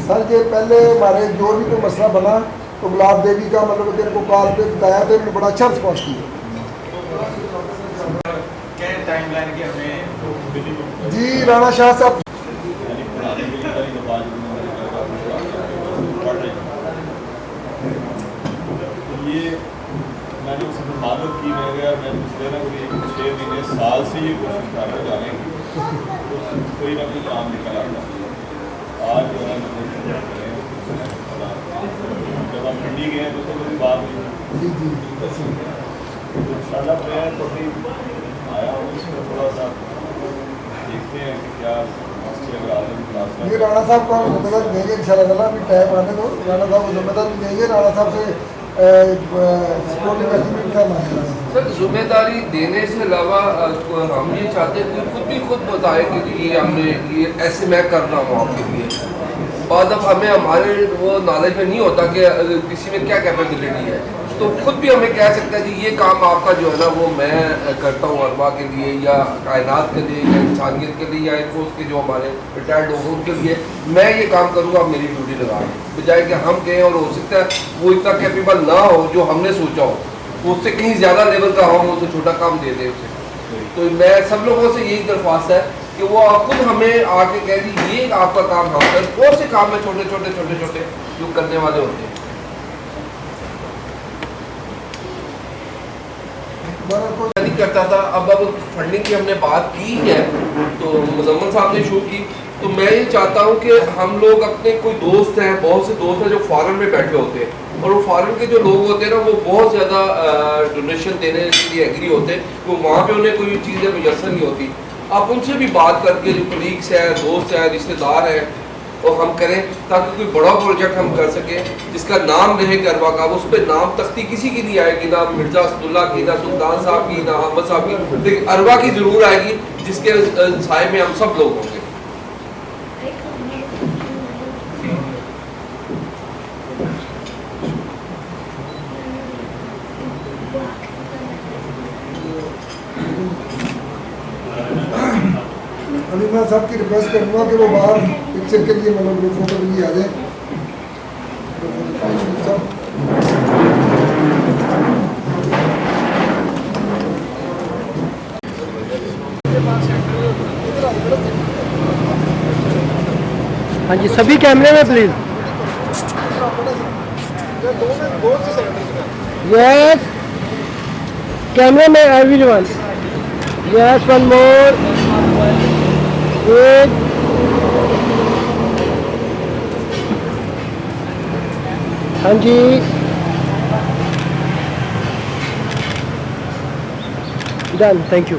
سر کے پہلے ہمارے جو بھی کوئی مسئلہ بنا تو گلاب دیوی کا مطلب کہ ان کو کال پہ بتایا تو انہوں نے بڑا اچھا رسپانس کیا. جی رانا شاہ صاحب یہ میں نے اسے معلوم کی میں گیا، میں پچھلے نا کوئی 6 مہینے سال سے یہ کوشش کر رہا جانے کی، کوئی نہ کوئی کام نکل آتا. آج جو ہے جب ہم منڈی گئے تو کوئی بات نہیں. ان شاء اللہ میں کبھی آیا ہوں اس میں تھوڑا سا دیکھتے ہیں کہ کیا یہ رانا صاحب کو ہم ذمہ دیں گے ان شاء اللہ. ابھی ٹائم آنے دو. رانا صاحب کو ذمہ داری دیں گے. رانا صاحب سے سر ذمہ داری دینے سے علاوہ ہم یہ چاہتے ہیں کہ خود بتائے کہ یہ ہم نے یہ ایسے میں کر رہا ہوں آپ کے لیے. بعد اب ہمیں ہمارے وہ نالج میں نہیں ہوتا کہ کسی میں کیا کیپیبلٹی ہے، تو خود بھی ہمیں کہہ سکتا ہے کہ یہ کام آپ کا جو ہے نا وہ میں کرتا ہوں اربا کے لیے یا کائنات کے لیے یا انسانیت کے لیے یا ایئر فورس کے جو ہمارے ریٹائرڈ لوگ ہیں ان کے لیے میں یہ کام کروں گا. آپ میری ڈیوٹی لگا دیں بجائے کہ ہم کہیں اور ہو سکتا ہے وہ اتنا کیپیبل نہ ہو جو ہم نے سوچا ہو، اس سے کہیں زیادہ لیول کا ہو، اسے چھوٹا کام دے دیں اسے. تو میں سب لوگوں سے یہی درخواست ہے کہ وہ خود ہمیں آ کے کہہ دی یہ آپ کا کام ہم کریں. بہت سے کام ہے چھوٹے چھوٹے جو کرنے والے ہوتے ہیں. کرتا تھا. اب فنڈنگ کی ہم نے بات کی ہے تو مزمل صاحب نے شروع کی, تو میں یہ چاہتا ہوں کہ ہم لوگ اپنے کوئی دوست ہیں, بہت سے دوست ہیں جو فارن میں بیٹھے ہوتے ہیں, اور وہ فارن کے جو لوگ ہوتے ہیں نا وہ بہت زیادہ ڈونیشن دینے کے لیے ایگری ہوتے ہیں, تو وہاں پہ انہیں کوئی چیزیں میسر نہیں ہوتی. آپ ان سے بھی بات کر کے جو کلیگس ہیں, دوست ہیں, رشتے دار ہیں, اور ہم کریں تاکہ کوئی بڑا پروجیکٹ ہم کر سکیں جس کا نام رہے کہ اروا کا. اس پہ نام تختی کسی کی نہیں آئے گی, نہ مرزا اسداللہ کی, نہ سلطان صاحب کی, نہ احمد صاحب کی, لیکن اروا کی ضرور آئے گی جس کے سائے میں ہم سب لوگ ہوں گے. علیمہ صاحب کی ریکویسٹ کروں گا کہ وہ باہر پکچر کے لیے مطلب گروپ فوٹو کے لیے آ جائیں. ہاں جی, سبھی کیمرے میں پلیز. یس, کیمرے میں ایوری ون. یس, ون مور. ایک ہاں جی, ڈن, تھینک یو.